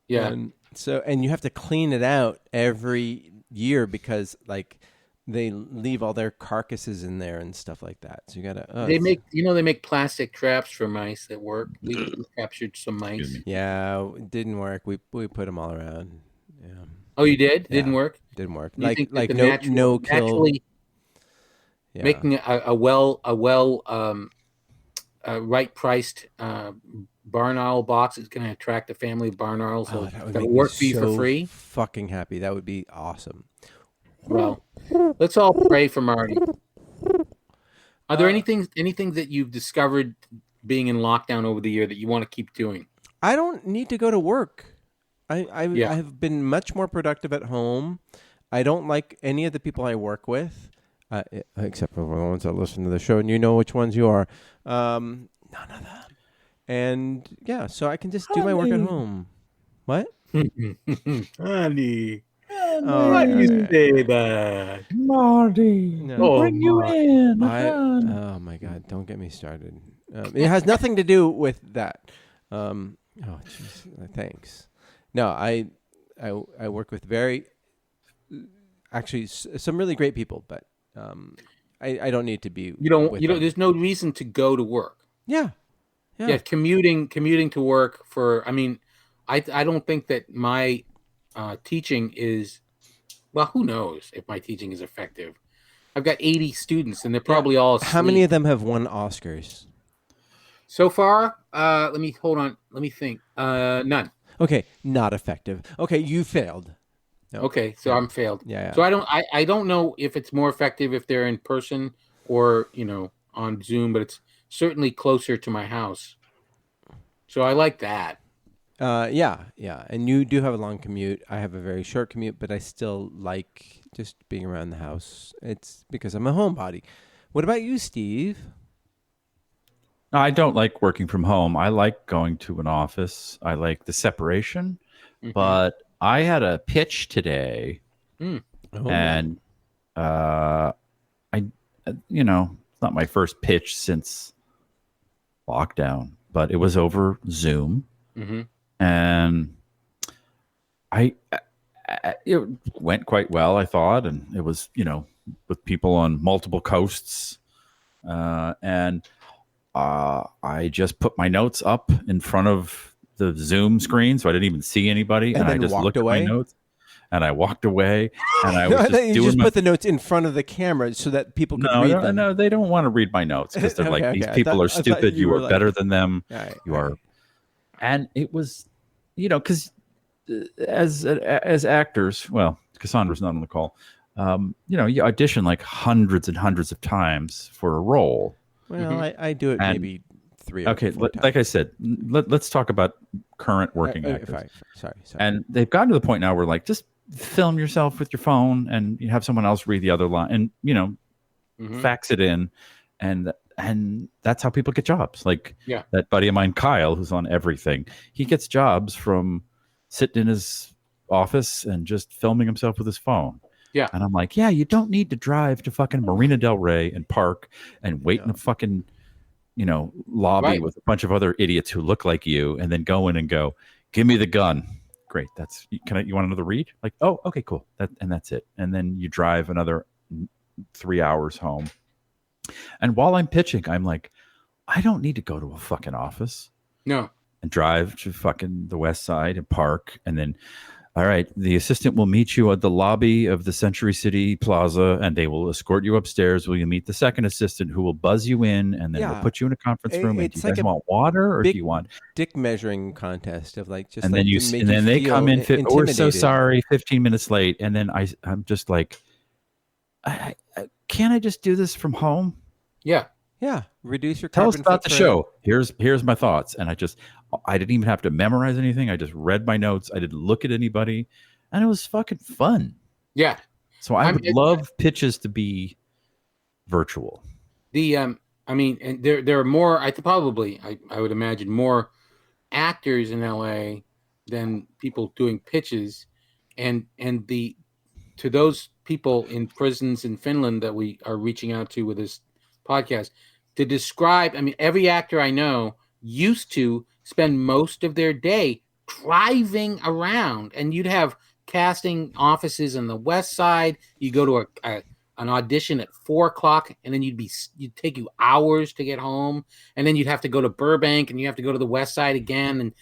Yeah. And you have to clean it out every year because like they leave all their carcasses in there and stuff like that. So you gotta. They make plastic traps for mice that work. We captured some mice. Yeah, it didn't work. We put them all around. Yeah. Oh, you did? Yeah. Didn't work? Didn't work. You think that no kill. naturally making a right priced barn owl box is going to attract a family of barn owls. So that'll work for you for free. Fucking happy. That would be awesome. Well, let's all pray for Marty. Are there anything that you've discovered being in lockdown over the year that you want to keep doing? I don't need to go to work. I have been much more productive at home. I don't like any of the people I work with, except for the ones that listen to the show, and you know which ones you are. None of them. And yeah, so I can just do my work at home. What? Honey. Why do you say that? Marty, bring you in. Oh my God, don't get me started. It has nothing to do with that. Oh, jeez, thanks. No, I work with some really great people, but I don't need to be. You don't. There's no reason to go to work. Yeah. Commuting to work for. I mean, I don't think that my teaching is. Well, who knows if my teaching is effective? I've got 80 students, and they're probably all asleep. How many of them have won Oscars? So far, let me think. None. Okay, not effective. Okay, you failed. No. Okay, so I'm failed. Yeah. So I don't know if it's more effective if they're in person or on Zoom, but it's certainly closer to my house. So I like that. Yeah. And you do have a long commute. I have a very short commute, but I still like just being around the house. It's because I'm a homebody. What about you, Steve? I don't like working from home. I like going to an office. I like the separation. Mm-hmm. But I had a pitch today, and it's not my first pitch since lockdown, but it was over Zoom. Mm-hmm. And it went quite well, I thought, and it was with people on multiple coasts, and I just put my notes up in front of the Zoom screen, so I didn't even see anybody, and I just looked at my notes, and I walked away, and I was just put the notes in front of the camera so that people could read them. No, they don't want to read my notes because they're like, these people are stupid. You are better than them. Right, you are. And it was, because as actors, well, Cassandra's not on the call. You audition like hundreds and hundreds of times for a role. Well, I do it maybe 3 or 4 times. Like I said, let's talk about current working actors. Sorry. And they've gotten to the point now where like just film yourself with your phone and you have someone else read the other line and fax it in, and that's how people get jobs. Like that buddy of mine, Kyle, who's on everything, he gets jobs from sitting in his office and just filming himself with his phone. Yeah. And I'm like, you don't need to drive to fucking Marina Del Rey and park and wait in a fucking, lobby with a bunch of other idiots who look like you and then go in and go, give me the gun. Great. You want another read? Like, oh, okay, cool. That's it. And then you drive another 3 hours home. And while I'm pitching, I'm like, I don't need to go to a fucking office. No. And drive to fucking the West Side and park. And then, all right, the assistant will meet you at the lobby of the Century City Plaza and they will escort you upstairs. Will you meet the second assistant who will buzz you in and then we'll put you in a conference room? And do you guys want water or do you want dick measuring contest of like just and like then then they come in we're so sorry 15 minutes late and then I'm just like can't I just do this from home? Yeah. Reduce your Tell carbon us about footprint. the show. Here's my thoughts. And I didn't even have to memorize anything. I just read my notes. I didn't look at anybody. And it was fucking fun. Yeah. So I would love pitches to be virtual. And there are more, I would imagine more actors in LA than people doing pitches. And to those people in prisons in Finland that we are reaching out to with this podcast, to describe. I mean, every actor I know used to spend most of their day driving around, and you'd have casting offices in the West Side. You go to an audition at 4:00, and then you'd take you hours to get home, and then you'd have to go to Burbank, and you have to go to the West Side again, and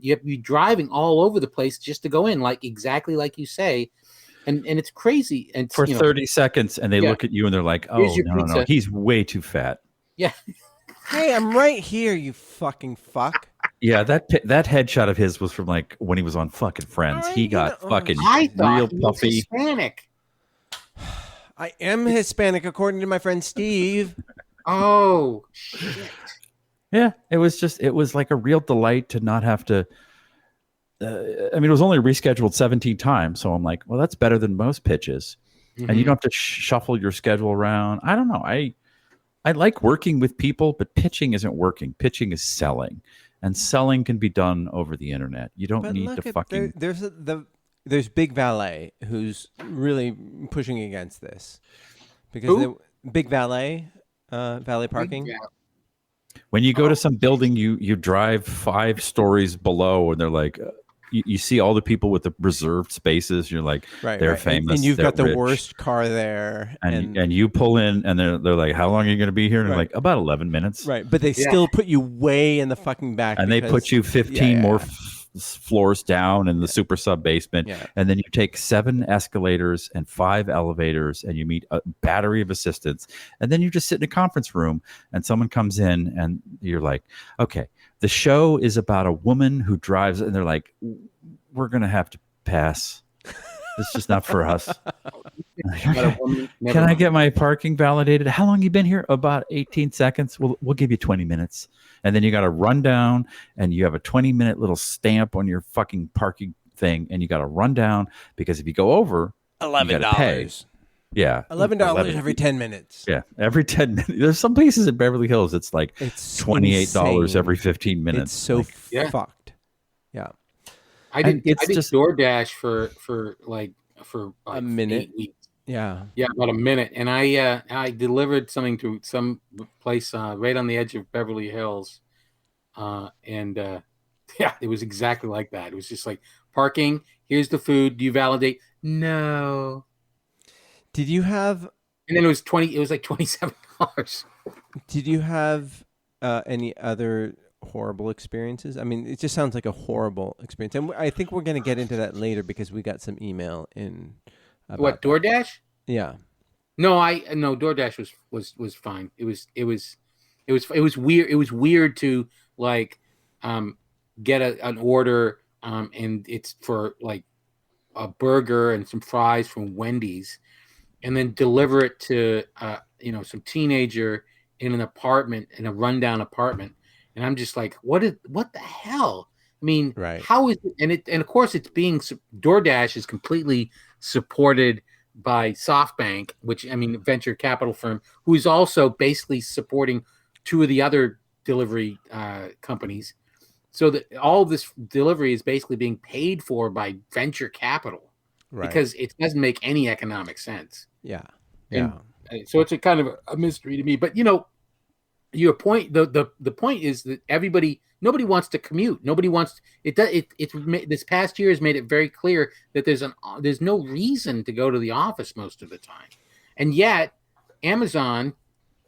you have to be driving all over the place just to go in, like exactly like you say, and it's crazy. And for 30 seconds, and they look at you and they're like, "Oh, no, he's way too fat." Yeah. Hey, I'm right here, you fucking fuck. Yeah, that headshot of his was from like when he was on fucking Friends. He got fucking real puffy. Hispanic. I am Hispanic, according to my friend Steve. Oh shit! Yeah, it was like a real delight to not have to. I mean, it was only rescheduled 17 times, so I'm like, well, that's better than most pitches, and you don't have to shuffle your schedule around. I don't know. I like working with people, but pitching isn't working. Pitching is selling, and selling can be done over the internet. You don't need to fucking. There's Big Valet who's really pushing against this because Big Valet, valet parking. When you go to some building, you drive 5 stories below, and they're like, you see all the people with the reserved spaces. You're like, they're famous, and you've got the rich. Worst car there, and you pull in, and they're like, how long are you going to be here? And they're like, about 11 minutes. Right, but they still put you way in the fucking back, and they put you 15 more floors down in the super sub basement, and then you take 7 escalators and 5 elevators, and you meet a battery of assistants, and then you just sit in a conference room, and someone comes in, and you're like, okay, the show is about a woman who drives, and they're like, we're gonna have to pass. It's just not for us. Can I get my parking validated? How long you been here? About 18 seconds. We'll give you 20 minutes. And then you got to run down, and you have a 20-minute little stamp on your fucking parking thing, and you got to run down because if you go over, $11. Yeah, $11 every 10 minutes. Yeah, every 10 minutes. There's some places in Beverly Hills it's $28 every 15 minutes. It's so fucked. Yeah. I did DoorDash for a minute. 8 weeks. Yeah, about a minute, and I delivered something to some place right on the edge of Beverly Hills, and it was exactly like that. It was just like parking. Here's the food. Do you validate? No. Did you have? And then it was like $27. Did you have any other horrible experiences? I mean, it just sounds like a horrible experience, and I think we're going to get into that later because we got some email in. What, DoorDash? Yeah. No, DoorDash was fine. It was weird. It was weird to like get an order and it's for like a burger and some fries from Wendy's, and then deliver it to some teenager in an apartment, in a rundown apartment. And I'm just like, what the hell? I mean, how is it? And of course it's DoorDash is completely supported by SoftBank, which, I mean, venture capital firm, who is also basically supporting 2 of the other delivery companies. So that all this delivery is basically being paid for by venture capital, because it doesn't make any economic sense. Yeah. And so it's a kind of a mystery to me. But your point, the point is that nobody wants to commute. Nobody wants this past year has made it very clear that there's no reason to go to the office most of the time. And yet Amazon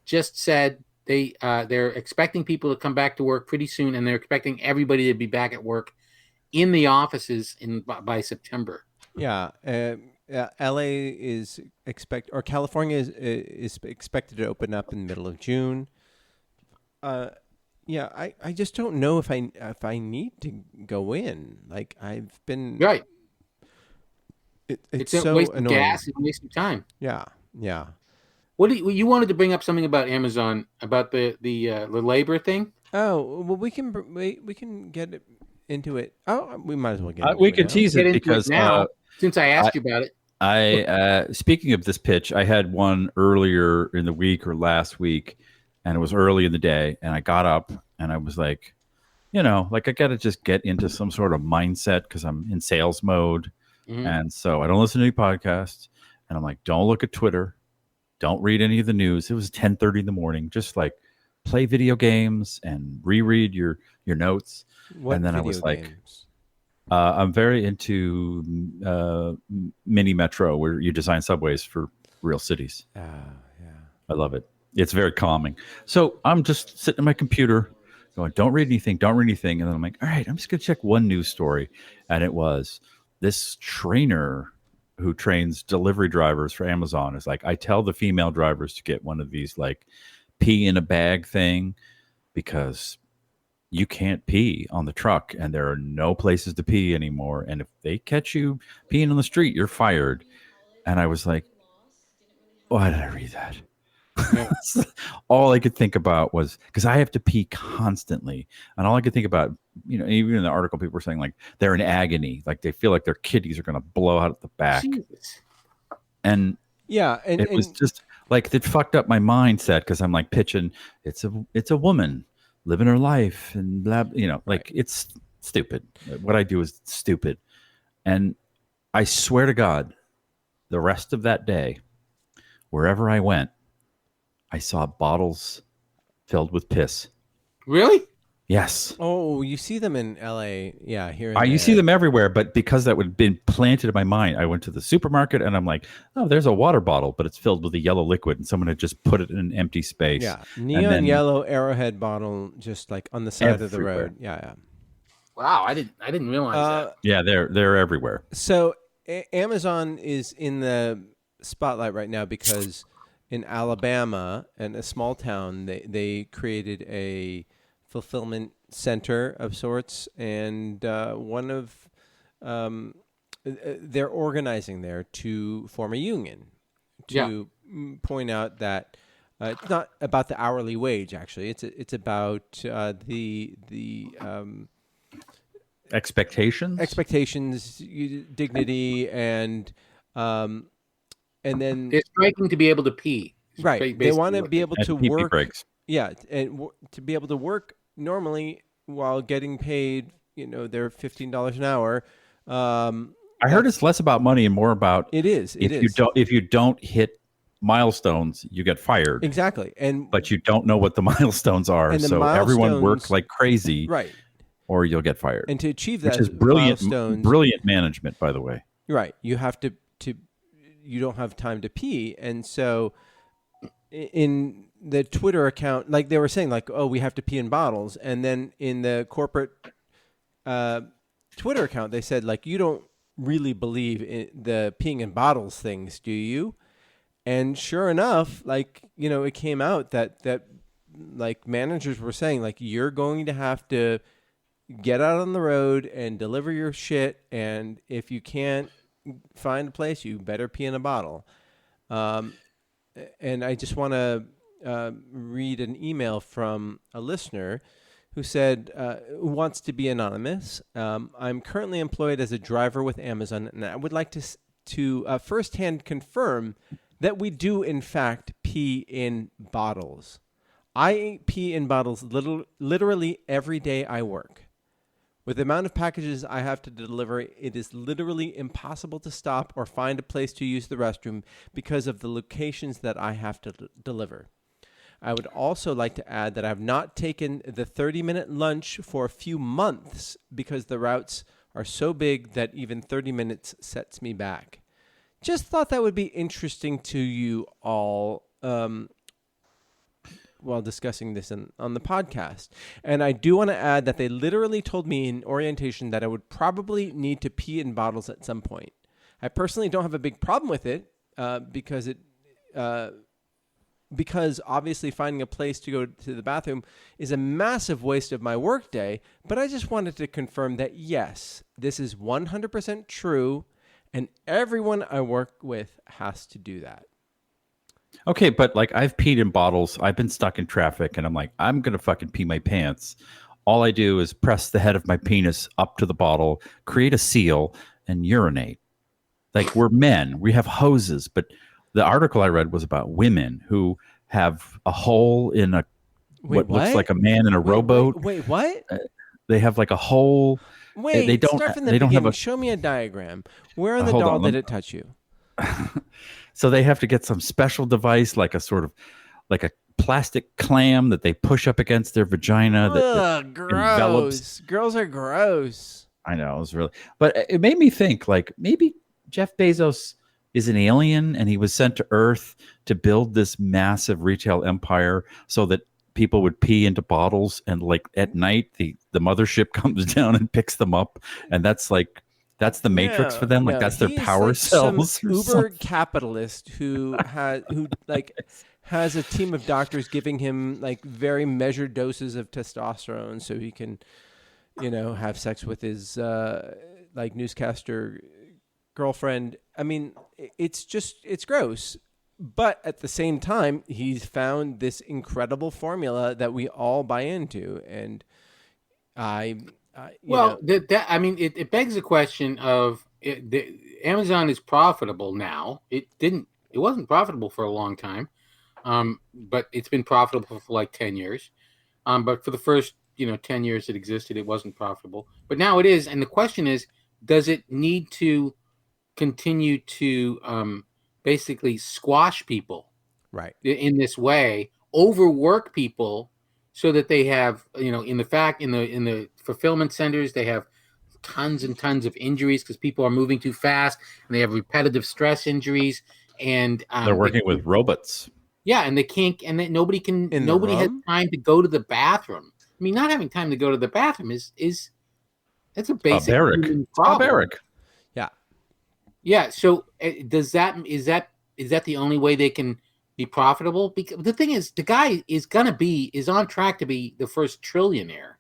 just said they're expecting people to come back to work pretty soon, and they're expecting everybody to be back at work in the offices by September. Yeah. LA is California is expected to open up in the middle of June. I just don't know if I need to go in. Like, I've been right. It's a so waste annoying. of gas and waste of time. Yeah. What you wanted to bring up something about Amazon, about the labor thing? Oh, well, we can get into it. Oh, we might as well get into it. We can tease it because now, since I asked you about it. Speaking of this pitch, I had one earlier in the week or last week, and it was early in the day, and I got up and I was like, I got to just get into some sort of mindset because I'm in sales mode. Mm-hmm. And so I don't listen to any podcasts, and I'm like, don't look at Twitter. don't read any of the news. It was 10:30 in the morning. Just like play video games and reread your notes. What and then I video was like, games? I'm very into mini metro, where you design subways for real cities. Yeah. I love it. It's very calming. So I'm just sitting at my computer going, don't read anything, don't read anything. And then I'm like, all right, I'm just going to check one news story. And it was this trainer who trains delivery drivers for Amazon is like, I tell the female drivers to get one of these like pee in a bag thing because you can't pee on the truck and there are no places to pee anymore. And if they catch you peeing on the street, you're fired. And I was like, why did I read that? Yeah. All I could think about was because I have to pee constantly. And all I could think about, even in the article, people were saying like they're in agony, like they feel like their kidneys are going to blow out at the back. Jesus. And yeah, and it was just like it fucked up my mindset because I'm like pitching, it's a woman living her life and blah, like it's stupid. What I do is stupid. And I swear to God, the rest of that day, wherever I went, I saw bottles filled with piss. Really? Yes. Oh, you see them in LA. Yeah, here. You see them everywhere, but because that would have been planted in my mind, I went to the supermarket and I'm like, oh, there's a water bottle, but it's filled with a yellow liquid and someone had just put it in an empty space. Yeah, neon yellow Arrowhead bottle just like on the side of the road. Yeah. Wow, I didn't realize that. Yeah, they're everywhere. So Amazon is in the spotlight right now because in Alabama, in a small town, they created a fulfillment center of sorts, and one of they're organizing there to form a union to point out that it's not about the hourly wage. Actually, it's about the expectations, dignity, and then it's striking to be able to pee. Right. They want to be able to work. Breaks. Yeah, and to be able to work normally while getting paid, they're $15 an hour. I heard it's less about money and more about if you don't hit milestones, you get fired. Exactly. But you don't know what the milestones are, so everyone works like crazy. Right. Or you'll get fired. And to achieve that, which is brilliant management, by the way. Right. You have to you don't have time to pee, and so in the Twitter account, like they were saying, like, oh, we have to pee in bottles, and then in the corporate Twitter account, they said, like, you don't really believe in the peeing in bottles things, do you? And sure enough, like, it came out that like managers were saying, like, you're going to have to get out on the road and deliver your shit, and if you can't find a place, you better pee in a bottle. And I just want to read an email from a listener who said, who wants to be anonymous. I'm currently employed as a driver with Amazon, and I would like to firsthand confirm that we do, in fact, pee in bottles. I pee in bottles literally every day I work. With the amount of packages I have to deliver, it is literally impossible to stop or find a place to use the restroom because of the locations that I have to deliver. I would also like to add that I have not taken the 30-minute lunch for a few months because the routes are so big that even 30 minutes sets me back. Just thought that would be interesting to you all while discussing this on the podcast. And I do want to add that they literally told me in orientation that I would probably need to pee in bottles at some point. I personally don't have a big problem with it because obviously finding a place to go to the bathroom is a massive waste of my workday. But I just wanted to confirm that, yes, this is 100% true, and everyone I work with has to do that. Okay, but like I've peed in bottles. I've been stuck in traffic and I'm like, I'm going to fucking pee my pants. All I do is press the head of my penis up to the bottle, create a seal, and urinate. Like, we're men. We have hoses. But the article I read was about women who have a hole in what looks like a man in a rowboat. Wait, what? They have like a hole. Wait, they don't. Start from the they beginning. don't have Show me a diagram. Where on the doll did it touch you? so they have to get some special device, like a sort of like a plastic clam that they push up against their vagina that gross. envelops. Girls are gross. I know, it was really, but it made me think, like, maybe Jeff Bezos is an alien and he was sent to Earth to build this massive retail empire so that people would pee into bottles, and like at night the mothership comes down and picks them up, and that's the Matrix for them. Like, that's their power like cells. Some uber capitalist who has a team of doctors giving him like very measured doses of testosterone so he can, have sex with his like newscaster girlfriend. I mean, it's gross. But at the same time, he's found this incredible formula that we all buy into, and it begs the question of Amazon is profitable now. It wasn't profitable for a long time, but it's been profitable for like 10 years. But for the first 10 years it existed, it wasn't profitable. But now it is, and the question is, does it need to continue to basically squash people right in this way, overwork people so that they have, in the fulfillment centers, they have tons and tons of injuries because people are moving too fast, and they have repetitive stress injuries, and they're working with robots. Yeah, and they can't, and that nobody has time to go to the bathroom. I mean, not having time to go to the bathroom is that's a basic human problem. Barbaric. Yeah. So is that the only way they can be profitable? Because the thing is, the guy is on track to be the first trillionaire.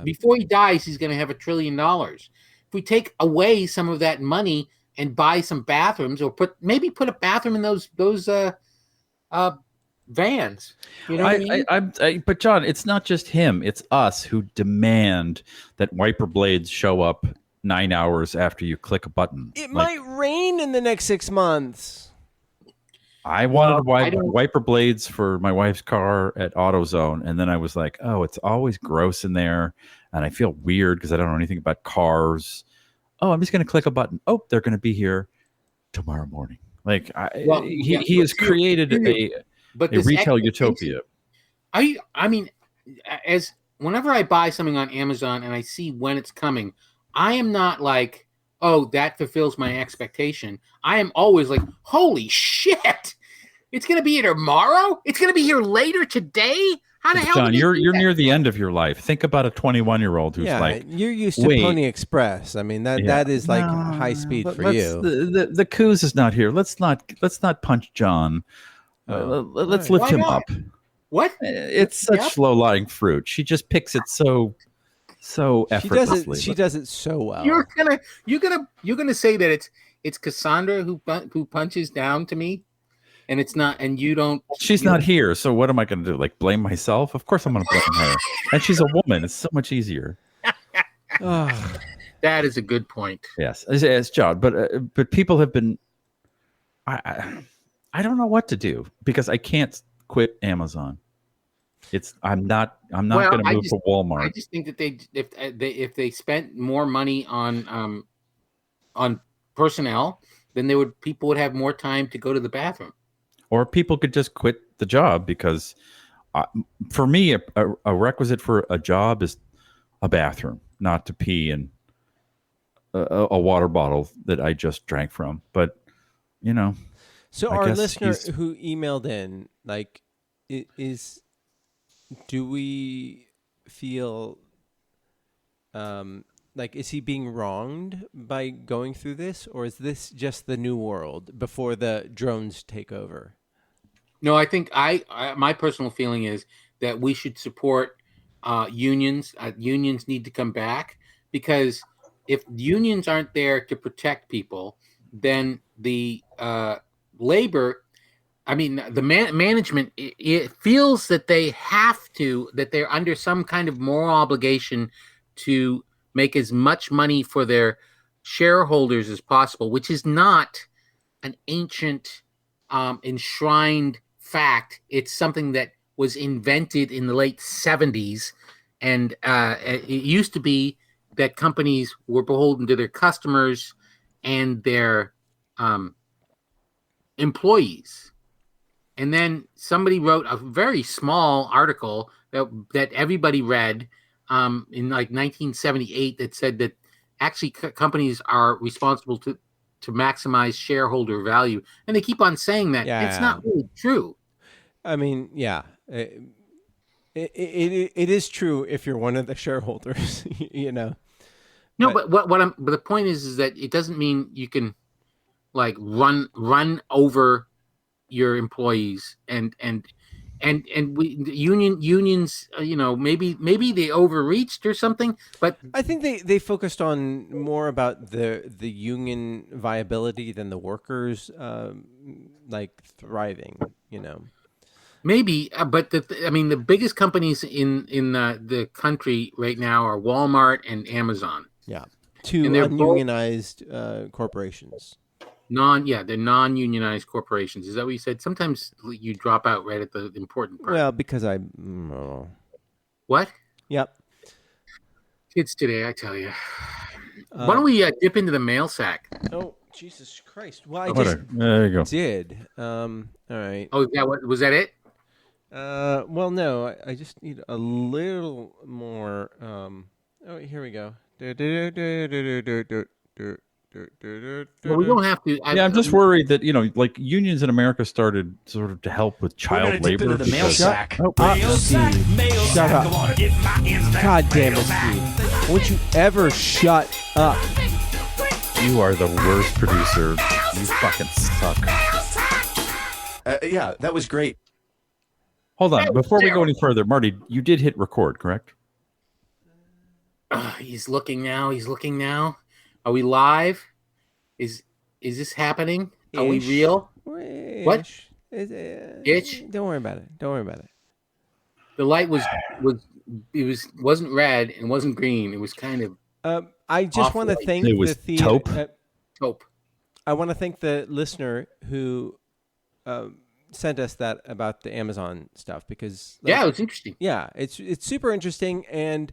Before he dies, he's going to have $1 trillion. If we take away some of that money and buy some bathrooms, or put a bathroom in those vans. You know what I mean? But John, it's not just him. It's us who demand that wiper blades show up 9 hours after you click a button. It might rain in the next 6 months. I wanted wiper blades for my wife's car at AutoZone, and then I was like, oh, it's always gross in there, and I feel weird because I don't know anything about cars. Oh, I'm just going to click a button. Oh, they're going to be here tomorrow morning. Like, he has created a retail utopia. As whenever I buy something on Amazon and I see when it's coming, I am not like, oh, that fulfills my expectation. I am always like, holy shit, it's going to be here tomorrow? It's going to be here later today? How the hell? John, you're near the end of your life. Think about a 21-year-old who's like, you're used to Pony Express. I mean, that is like high speed for you. The Coos is not here. Let's not punch John. Let's lift him up. What? It's such low-lying fruit. She just picks it so effortlessly. She does it so well. You're gonna say that it's Cassandra who punches down to me, and it's not, and you don't. She's not here, so what am I going to do? Like, blame myself? Of course I'm going to blame her. And she's a woman. It's so much easier. That is a good point. Yes, it's John. But people have been. I don't know what to do because I can't quit Amazon. I'm not going to move to Walmart. I just think that if they spent more money on personnel, then people would have more time to go to the bathroom. Or people could just quit the job because, for me, a requisite for a job is a bathroom, not to pee in a water bottle that I just drank from. But, So our listener who emailed in, like, do we feel like, is he being wronged by going through this, or is this just the new world before the drones take over? No, I think my personal feeling is that we should support unions. Unions need to come back, because if unions aren't there to protect people, then the labor, the management, it feels that that they're under some kind of moral obligation to make as much money for their shareholders as possible, which is not an ancient enshrined fact. It's something that was invented in the late 70s, and it used to be that companies were beholden to their customers and their employees. And then somebody wrote a very small article that everybody read in like 1978 that said that actually companies are responsible to maximize shareholder value. And they keep on saying that. It's not really true. I mean, yeah. It is true if you're one of the shareholders, you know. No, but but the point is that it doesn't mean you can like run over your employees and unions, you know, maybe they overreached or something, but I think they focused on more about the union viability than the workers like thriving, you know. Maybe, but I mean, the biggest companies in the country right now are Walmart and Amazon. Yeah, two ununionized corporations. They're non-unionized corporations. Is that what you said? Sometimes you drop out right at the important part. Well, because What? Yep. Kids today, I tell you. Why don't we dip into the mail sack? Oh, Jesus Christ! Well, I just there you go. did. All right. Oh, yeah. What was that? It? Well, no. I just need a little more. Oh, here we go. Well, we don't have to. I'm just worried that, you know, like unions in America started sort of to help with child labor. The mail sack. Shut up. God damn it, Steve. Won't you ever shut up? You are the worst producer. You fucking suck. Yeah, that was great. Hold on. Before we go any further, Marty, you did hit record, correct? He's looking now. Are we live? Is this happening? Are we real? What? Itch? Don't worry about it. The light wasn't red and wasn't green. It was kind of. I just want to thank the taupe. Taupe. I want to thank the listener who sent us that about the Amazon stuff because it was interesting. Yeah, it's super interesting, and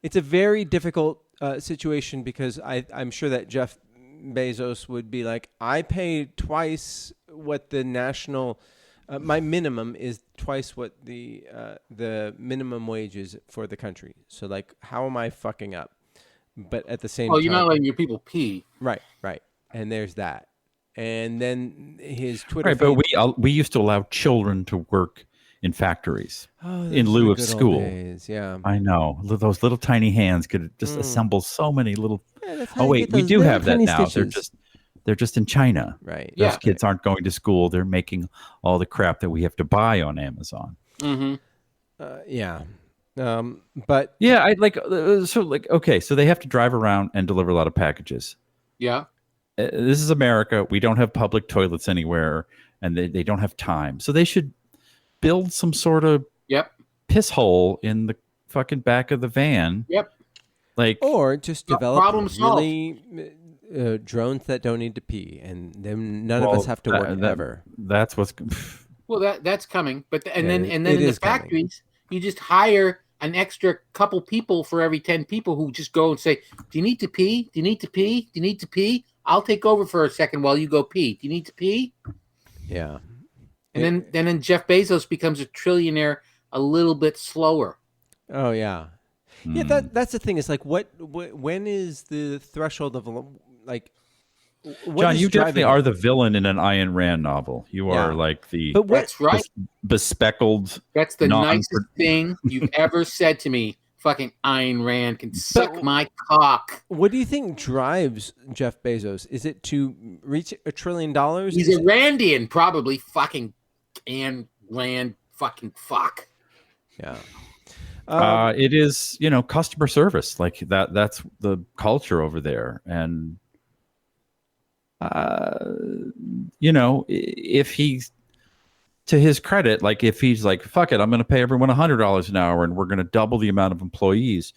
it's a very difficult situation because I'm sure that Jeff Bezos would be like, I pay twice what the national, my minimum is twice what the minimum wage is for the country. So like, how am I fucking up? But at the same time, you're not letting your people pee. Right. And there's that. And then his Twitter. Right, but we used to allow children to work in factories in lieu of school. Yeah, I know. Those little tiny hands could just assemble so many little. Yeah, oh wait, we do have that now. Stitches. They're just in China. Right. Those kids aren't going to school. They're making all the crap that we have to buy on Amazon. Mm-hmm. Yeah. But yeah, I like okay, so they have to drive around and deliver a lot of packages. Yeah. This is America. We don't have public toilets anywhere, and they don't have time. So they should build some sort of piss hole in the fucking back of the van. Yep. Or just develop really drones that don't need to pee, and then none of us have to work ever. That's what's. Well, that's coming, but then in the factories, you just hire an extra couple people for every 10 people who just go and say, "Do you need to pee? Do you need to pee? Do you need to pee? I'll take over for a second while you go pee. Do you need to pee?" Yeah. And then Jeff Bezos becomes a trillionaire a little bit slower. Oh yeah. Yeah, that's the thing. Is like when is the threshold of like John, you definitely are the villain in an Ayn Rand novel. You are like the that's right. Bespeckled. That's the nicest thing you've ever said to me. Fucking Ayn Rand can suck my cock. What do you think drives Jeff Bezos? Is it to reach $1 trillion? He's a Randian, probably. Fucking Ayn Rand. Fucking fuck. Yeah. It is, customer service. Like that's the culture over there. And, if he's, to his credit, like if he's like, fuck it, I'm going to pay everyone $100 an hour and we're going to double the amount of employees,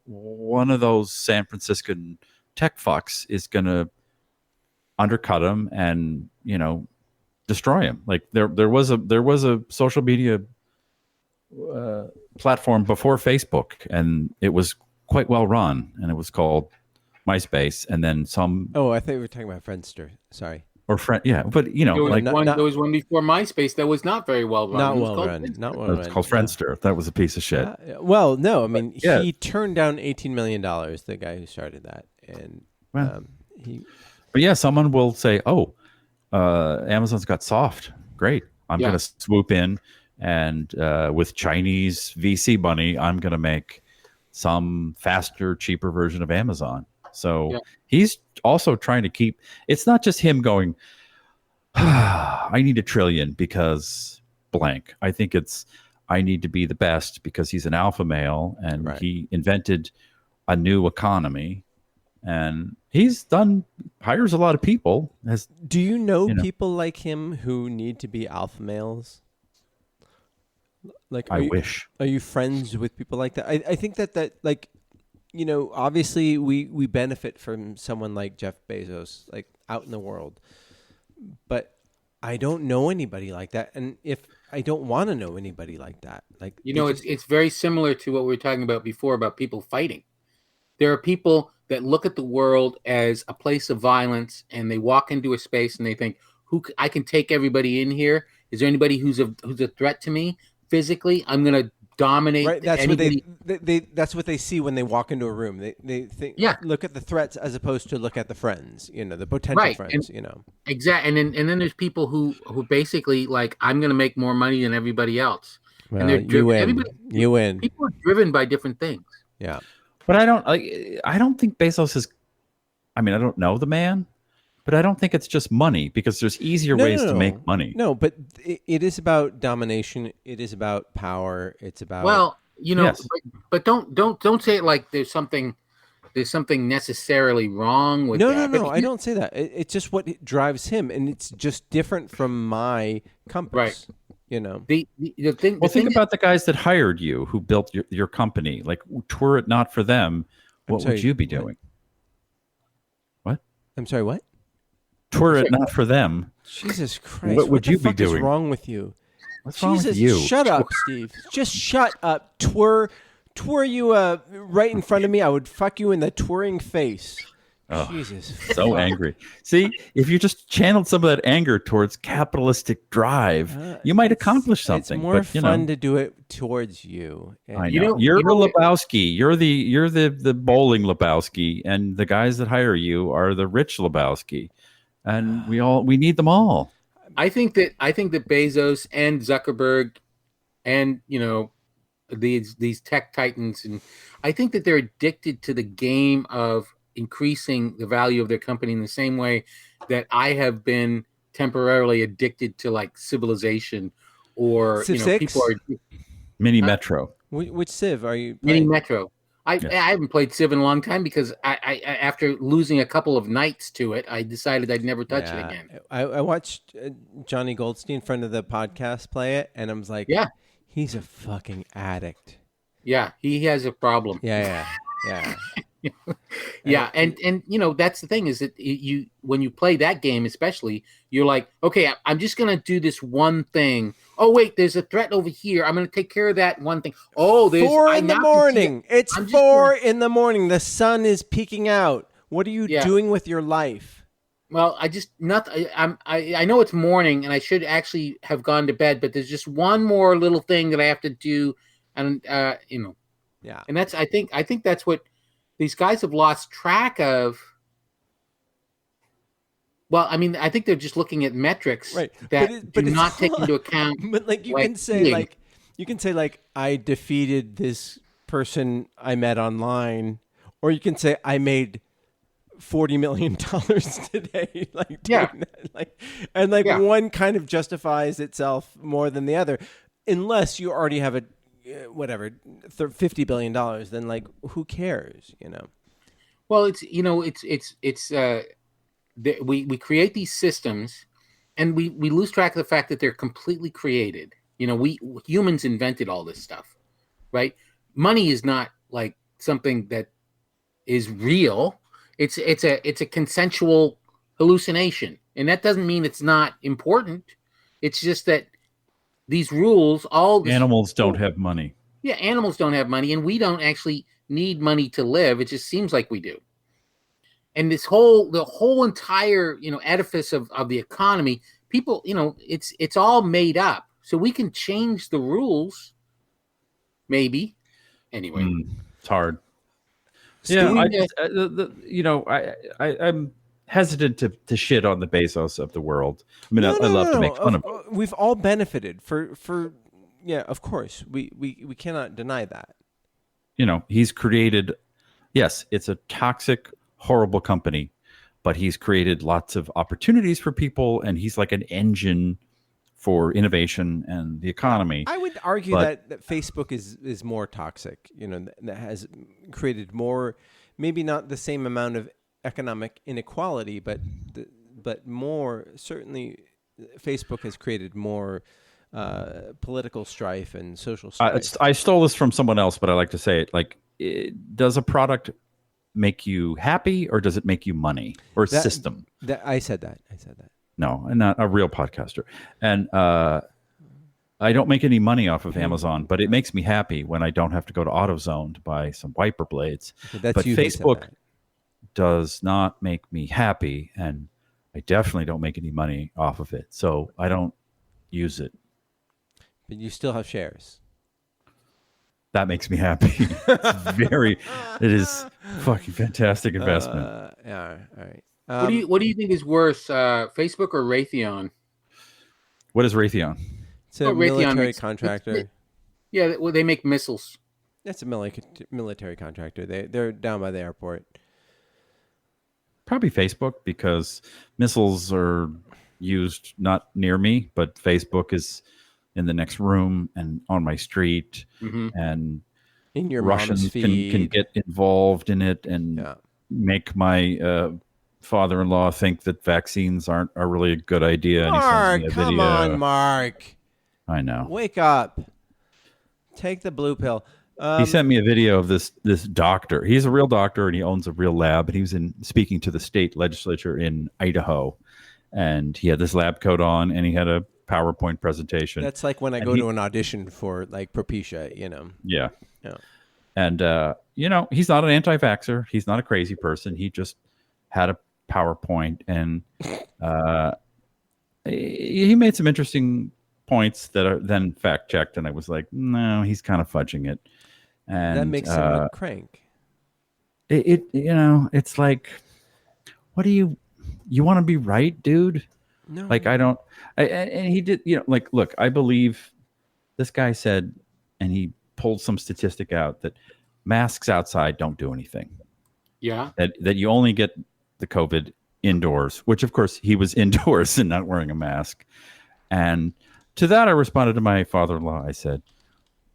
one of those San Franciscan tech fucks is going to undercut him and, destroy him. Like there was a social media platform before Facebook, and it was quite well run, and it was called MySpace, and then some. Oh, I thought we were talking about Friendster. Sorry. or friend. Yeah, but you know, there was one before MySpace that was not very well run. Not well run. It's called Friendster. That was a piece of shit. Well, no, I mean, he turned down $18 million. The guy who started that, and But yeah, someone will say, "Oh, Amazon's got soft. Great. I'm going to swoop in, and with Chinese VC money, I'm going to make some faster, cheaper version of Amazon." So he's also trying to keep. It's not just him going, I need $1 trillion because blank. I think it's I need to be the best because he's an alpha male and he invented a new economy, and he's hires a lot of people. Do you know people like him who need to be alpha males? Like, I wish. Are you friends with people like that? I think that like, you know, obviously we benefit from someone like Jeff Bezos, like out in the world, but I don't know anybody like that. And if I don't want to know anybody like that, like, you know, it's very similar to what we were talking about before about people fighting. There are people that look at the world as a place of violence, and they walk into a space and they think, I can take everybody in here. Is there anybody who's a threat to me physically? I'm going to dominate. Right. That's anybody. That's what they see when they walk into a room. They think, look at the threats as opposed to look at the friends, you know, the potential friends, you know. Exactly. And then there's people who basically like, I'm going to make more money than everybody else. Well, and they're driven. You win. People are driven by different things. Yeah. But I don't think Bezos is. I mean, I don't know the man, but I don't think it's just money, because there's easier ways to make money. No, but it is about domination. It is about power. It's about, well, you know, but don't say it like there's something necessarily wrong with that. No, I don't say that. It's just what drives him, and it's just different from my compass. Right. You know, the thing. Well, think about the guys that hired you, who built your company. Like, were it not for them, what would you be doing? What? I'm sorry, what? Were it not for them, Jesus Christ, what would you be doing? What's wrong with you? What's wrong with you? Shut up, Steve. Just shut up. Twir you right in front of me, I would fuck you in the twirring face. Oh, Jesus. So angry. See, if you just channeled some of that anger towards capitalistic drive, you might accomplish something. It's more fun to do it towards you. I know. You're Lebowski. You're the bowling Lebowski, and the guys that hire you are the rich Lebowski. And we need them all. I think that Bezos and Zuckerberg and, you know, these tech titans, and I think that they're addicted to the game of increasing the value of their company in the same way that I have been temporarily addicted to like Civilization, or Civ you know, 6? people are Mini Metro. Which Civ are you Mini playing? Metro. I haven't played Civ in a long time because I after losing a couple of nights to it, I decided I'd never touch it again. I watched Johnny Goldstein, friend of the podcast, play it, and I was like, he's a fucking addict. Yeah, he has a problem. Yeah. Yeah, and you know, that's the thing, is that you, when you play that game especially, you're like, okay, I'm just gonna do this one thing. Oh wait, there's a threat over here. I'm gonna take care of that one thing. Oh, there's 4 in the morning. It's 4 in the morning. The sun is peeking out. What are you doing with your life? Well, I know it's morning and I should actually have gone to bed, but there's just one more little thing that I have to do, and you know, and that's I think that's what these guys have lost track of. Well, I mean, I think they're just looking at metrics that do not take into account. But like you can say like I defeated this person I met online, or you can say I made $40 million today. One kind of justifies itself more than the other, unless you already have a $50 billion. Then like, who cares? You know. Well, it's, you know, we create these systems, and we lose track of the fact that they're completely created. You know, we humans invented all this stuff, right? Money is not like something that is real. It's a consensual hallucination, and that doesn't mean it's not important. It's just that these rules, animals don't have money. Yeah, animals don't have money, and we don't actually need money to live. It just seems like we do. and the whole entire edifice of the economy, people, it's all made up. So we can change the rules, maybe. Anyway, it's hard. Yeah, I'm hesitant to shit on the Bezos of the world. I mean, I love to make fun of him. We've all benefited for yeah, of course. We cannot deny that. He's created, yes, it's a toxic, horrible company, but he's created lots of opportunities for people, and he's like an engine for innovation and the economy. I would argue that Facebook is more toxic, that has created more, maybe not the same amount of economic inequality, but more, certainly Facebook has created more political strife and social strife. I stole this from someone else, but I like to say it like, does a product make you happy or does it make you money or system? I said that. No, I'm not a real podcaster. And I don't make any money off of Amazon, but it makes me happy when I don't have to go to AutoZone to buy some wiper blades. But Facebook does not make me happy, and I definitely don't make any money off of it. So I don't use it. But you still have shares. That makes me happy. It is fucking fantastic investment. Yeah, all right. What do you think is worse, Facebook or Raytheon? What is Raytheon? It's a military contractor. Yeah, well, they make missiles. That's a military contractor. They're down by the airport. Probably Facebook, because missiles are used not near me, but Facebook is in the next room and on my street, and in your Russians can get involved in it and make my father-in-law think that vaccines are really a good idea. Mark, come on, Mark. I know. Wake up. Take the blue pill. He sent me a video of this doctor. He's a real doctor and he owns a real lab. And he was speaking to the state legislature in Idaho, and he had this lab coat on and he had a PowerPoint presentation. That's like when I go to an audition for like Propecia, Yeah. And he's not an anti-vaxxer. He's not a crazy person. He just had a PowerPoint, and he made some interesting points that are then fact checked, and I was like, no, he's kind of fudging it. And that makes him a crank. It's like, what do you want to be right, dude? No. Like, I don't. And he did, look, I believe this guy said, and he pulled some statistic out that masks outside don't do anything. Yeah. That you only get the COVID indoors, which of course he was indoors and not wearing a mask. And to that, I responded to my father-in-law. I said,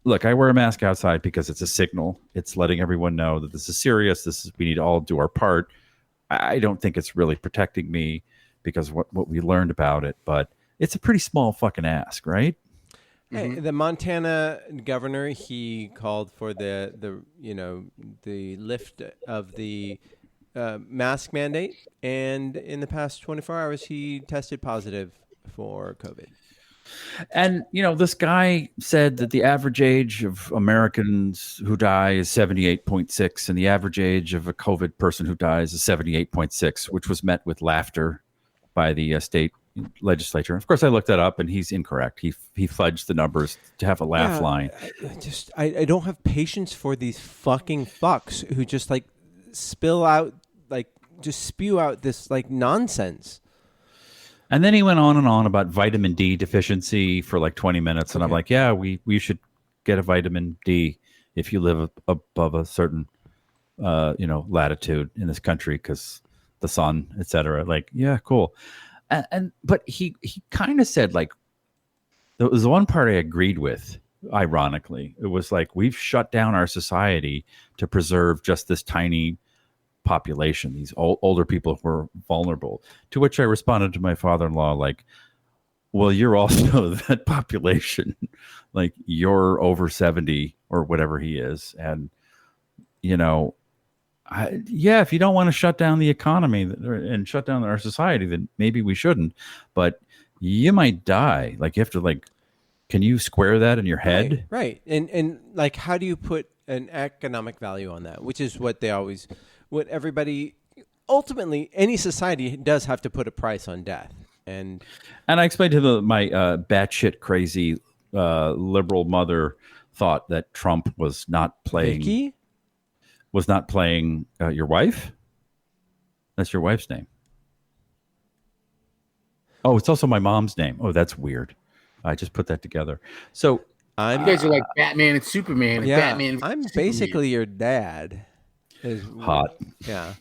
look, I wear a mask outside because it's a signal. It's letting everyone know that this is serious. We need to all do our part. I don't think it's really protecting me because what we learned about it, but it's a pretty small fucking ask, right? Hey, the Montana governor, he called for the lift of the mask mandate, and in the past 24 hours, he tested positive for COVID. And, this guy said that the average age of Americans who die is 78.6, and the average age of a COVID person who dies is 78.6, which was met with laughter by the state legislature. Of course, I looked that up, and he's incorrect. He fudged the numbers to have a laugh line. I don't have patience for these fucking fucks who just like spew out this like nonsense. And then he went on and on about vitamin D deficiency for like 20 minutes. And I'm like, yeah, we should get a vitamin D if you live above a certain, latitude in this country because the sun, et cetera. Like, yeah, cool. But he kind of said, like, there was one part I agreed with, ironically. It was like, we've shut down our society to preserve just this tiny population, these older people who are vulnerable. To which I responded to my father-in-law, like, well, you're also that population. Like, you're over 70 or whatever he is. And, if you don't want to shut down the economy and shut down our society, then maybe we shouldn't. But you might die. Like, you have to, like, can you square that in your head? Right. And like, how do you put an economic value on that? Which is what everybody ultimately, any society does have to put a price on death. And I explained to my batshit crazy liberal mother thought that Trump was not playing. Vicky? Was not playing your wife? That's your wife's name. Oh, it's also my mom's name. Oh, that's weird. I just put that together. So you guys are like Batman and Superman. Yeah, Batman. I'm Superman. Basically your dad. Hot. Yeah.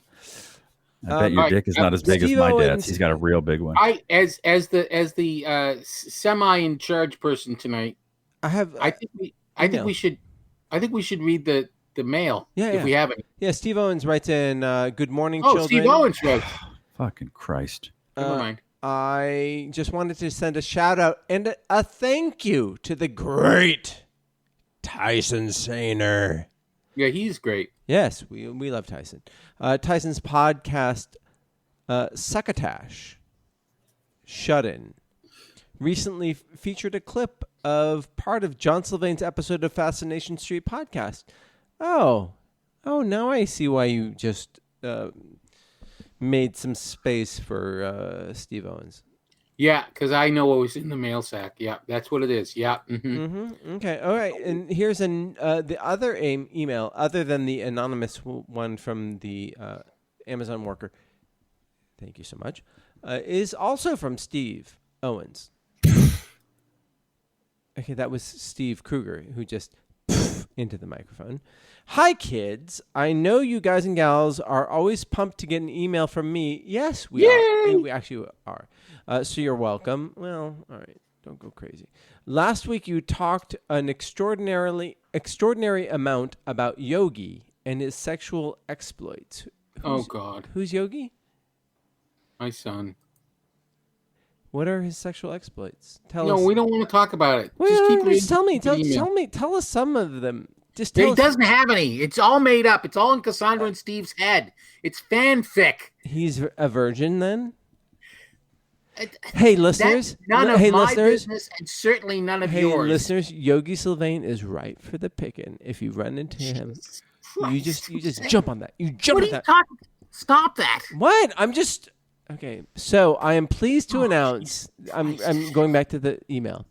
I bet your dick is not as big as my dad's. He's got a real big one. As the semi in charge person tonight, I think we should read the mail if we have any. Yeah, Steve Owens writes in, "Good morning, children." Steve Owens wrote. Fucking Christ. Never mind. I just wanted to send a shout out and a thank you to the great Tyson Sainer. Yeah, he's great. Yes, we love Tyson. Tyson's podcast, Succotash, Shut In, recently featured a clip of part of John Sylvain's episode of Fascination Street podcast. Oh, now I see why you just made some space for Steve Owens. Yeah, because I know what was in the mail sack. Yeah, that's what it is. Yeah. Mm-hmm. Mm-hmm. Okay. All right. And here's the other email, other than the anonymous one from the Amazon worker. Thank you so much. Is also from Steve Owens. Okay, that was Steve Kruger, who just into the microphone. Hi, kids. I know you guys and gals are always pumped to get an email from me. Yes, we are. We actually are. So you're welcome. Well, all right. Don't go crazy. Last week, you talked an extraordinary amount about Yogi and his sexual exploits. God. Who's Yogi? My son. What are his sexual exploits? Tell us. No, we don't want to talk about it. Just tell me. Tell us some of them. He doesn't have any. It's all made up. It's all in Cassandra and Steve's head. It's fanfic. He's a virgin then? Hey, listeners. That's none of my business and certainly none of yours. Hey, listeners, Yogi Sylvain is ripe for the picking. If you run into him, you just jump on that. You jump on that. Stop that. What? I'm just... Okay, so I am pleased to announce... I'm going back to the email.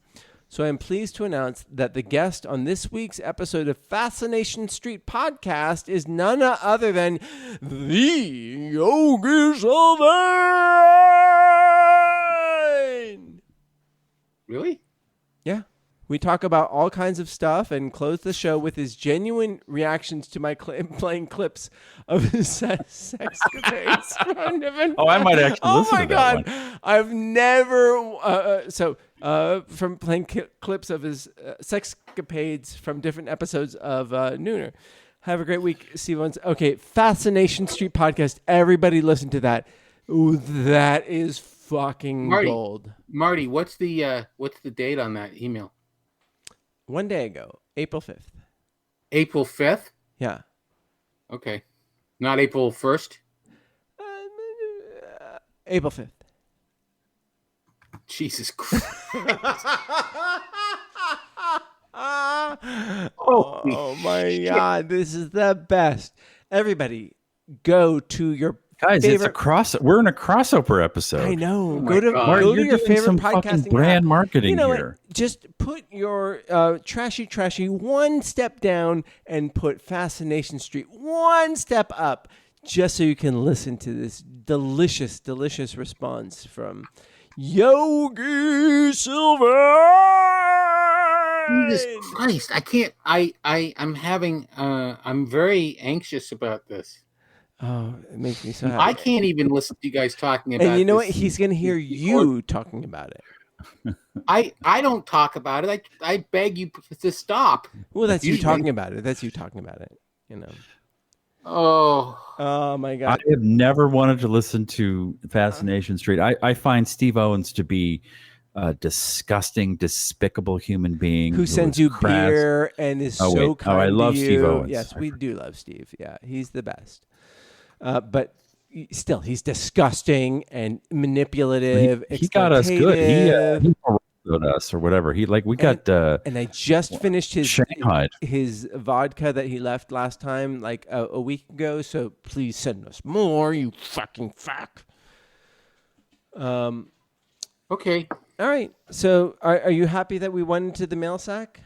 So I'm pleased to announce that the guest on this week's episode of Fascination Street podcast is none other than the Yogi Sylvain. Really? Yeah. We talk about all kinds of stuff and close the show with his genuine reactions to my playing clips of his sexcapades. I might actually listen to that one. I've never... from playing clips of his sexcapades from different episodes of Nooner. Have a great week, Steve Owens. Okay, Fascination Street podcast. Everybody listen to that. Ooh, that is fucking gold. Marty, what's the date on that email? 1 day ago, April 5th. April 5th? Yeah. Okay. Not April 1st? April 5th. Jesus Christ. Oh my God. This is the best. Everybody, go to your Guys, favorite... we're in a crossover episode. I know. Go to your favorite podcasting brand marketing here. Just put your trashy one step down and put Fascination Street one step up, just so you can listen to this delicious response from Yogi Sylvain. Jesus Christ! I can't. I'm very anxious about this. Oh, it makes me so happy. I can't even listen to you guys talking about it. And you know what? He's going to hear you talking about it. I don't talk about it. I beg you to stop. Well, that's you talking about it. That's you talking about it. You know. Oh my God! I have never wanted to listen to Fascination Street. I find Steve Owens to be a disgusting, despicable human being who sends you beer and is so kind. I love Steve Owens. Yes, we do love Steve. Yeah, he's the best. But still, he's disgusting and manipulative. He got us good. He episode us or whatever. We got and I just finished Shanghai. his vodka that he left last time, like a week ago. So please send us more, you fucking fuck. Okay. All right. So are you happy that we went into the mail sack?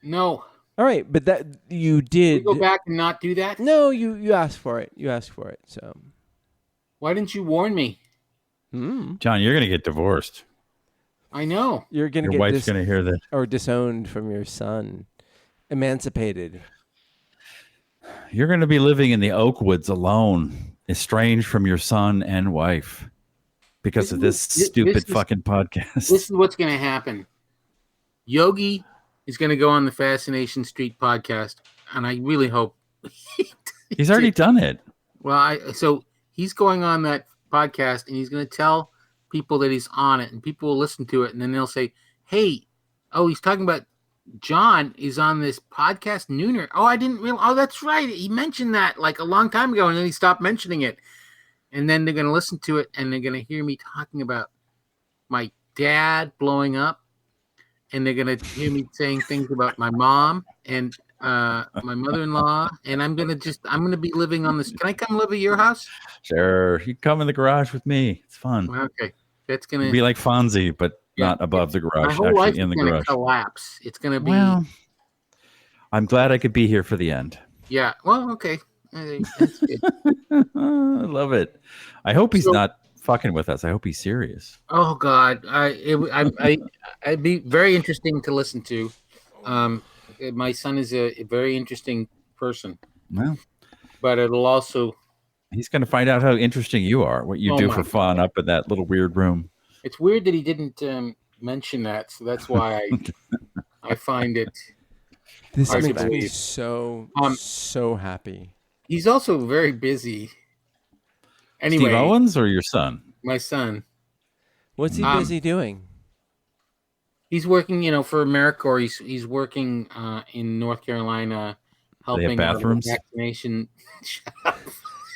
No. All right, but that you did. Can we go back and not do that? No, you asked for it. You asked for it. So why didn't you warn me? John, you're going to get divorced. I know. You're going to get your wife's going to hear that. Or disowned from your son. Emancipated. You're going to be living in the Oakwoods alone, estranged from your son and wife because of this stupid fucking podcast. This is what's going to happen. Yogi is going to go on the Fascination Street podcast, and I really hope he's already done it. Well, so he's going on that podcast, and he's going to tell people that he's on it, and people will listen to it, and then they'll say, "Hey, he's talking about John is on this podcast, Nooner. Oh, I didn't realize. Oh, that's right. He mentioned that like a long time ago, and then he stopped mentioning it." And then they're going to listen to it, and they're going to hear me talking about my dad blowing up, and they're going to hear me saying things about my mom and my mother-in-law, and I'm going to be living on this. Can I come live at your house? Sure. You come in the garage with me. It's fun. Okay. That's going to be like Fonzie, but not above the garage. My whole life is going to collapse. It's going to be. Well, I'm glad I could be here for the end. Yeah. Well, okay. That's good. I love it. I hope he's not fucking with us. I hope he's serious. Oh God, I'd be very interesting to listen to. My son is a very interesting person. Well, but it'll also. He's going to find out how interesting you are. What you do for fun up in that little weird room. It's weird that he didn't mention that, so that's why I find it. This makes me so happy. He's also very busy. Anyway, Steve Owens or your son? My son. What's he busy doing? He's working, for AmeriCorps. He's working in North Carolina, helping bathrooms? Vaccination.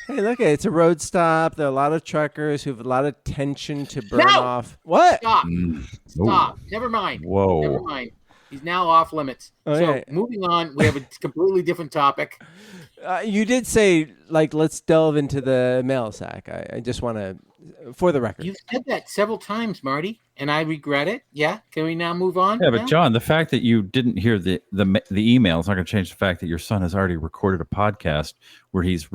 Hey, look, it's a road stop. There are a lot of truckers who have a lot of tension to burn off. What? Stop. Stop. Never mind. Whoa. Never mind. He's now off limits. Moving on, we have a completely different topic. You did say, let's delve into the mail sack. I just want to, for the record. You've said that several times, Marty, and I regret it. Yeah? Can we now move on? Yeah, but John, the fact that you didn't hear the email is not going to change the fact that your son has already recorded a podcast where he's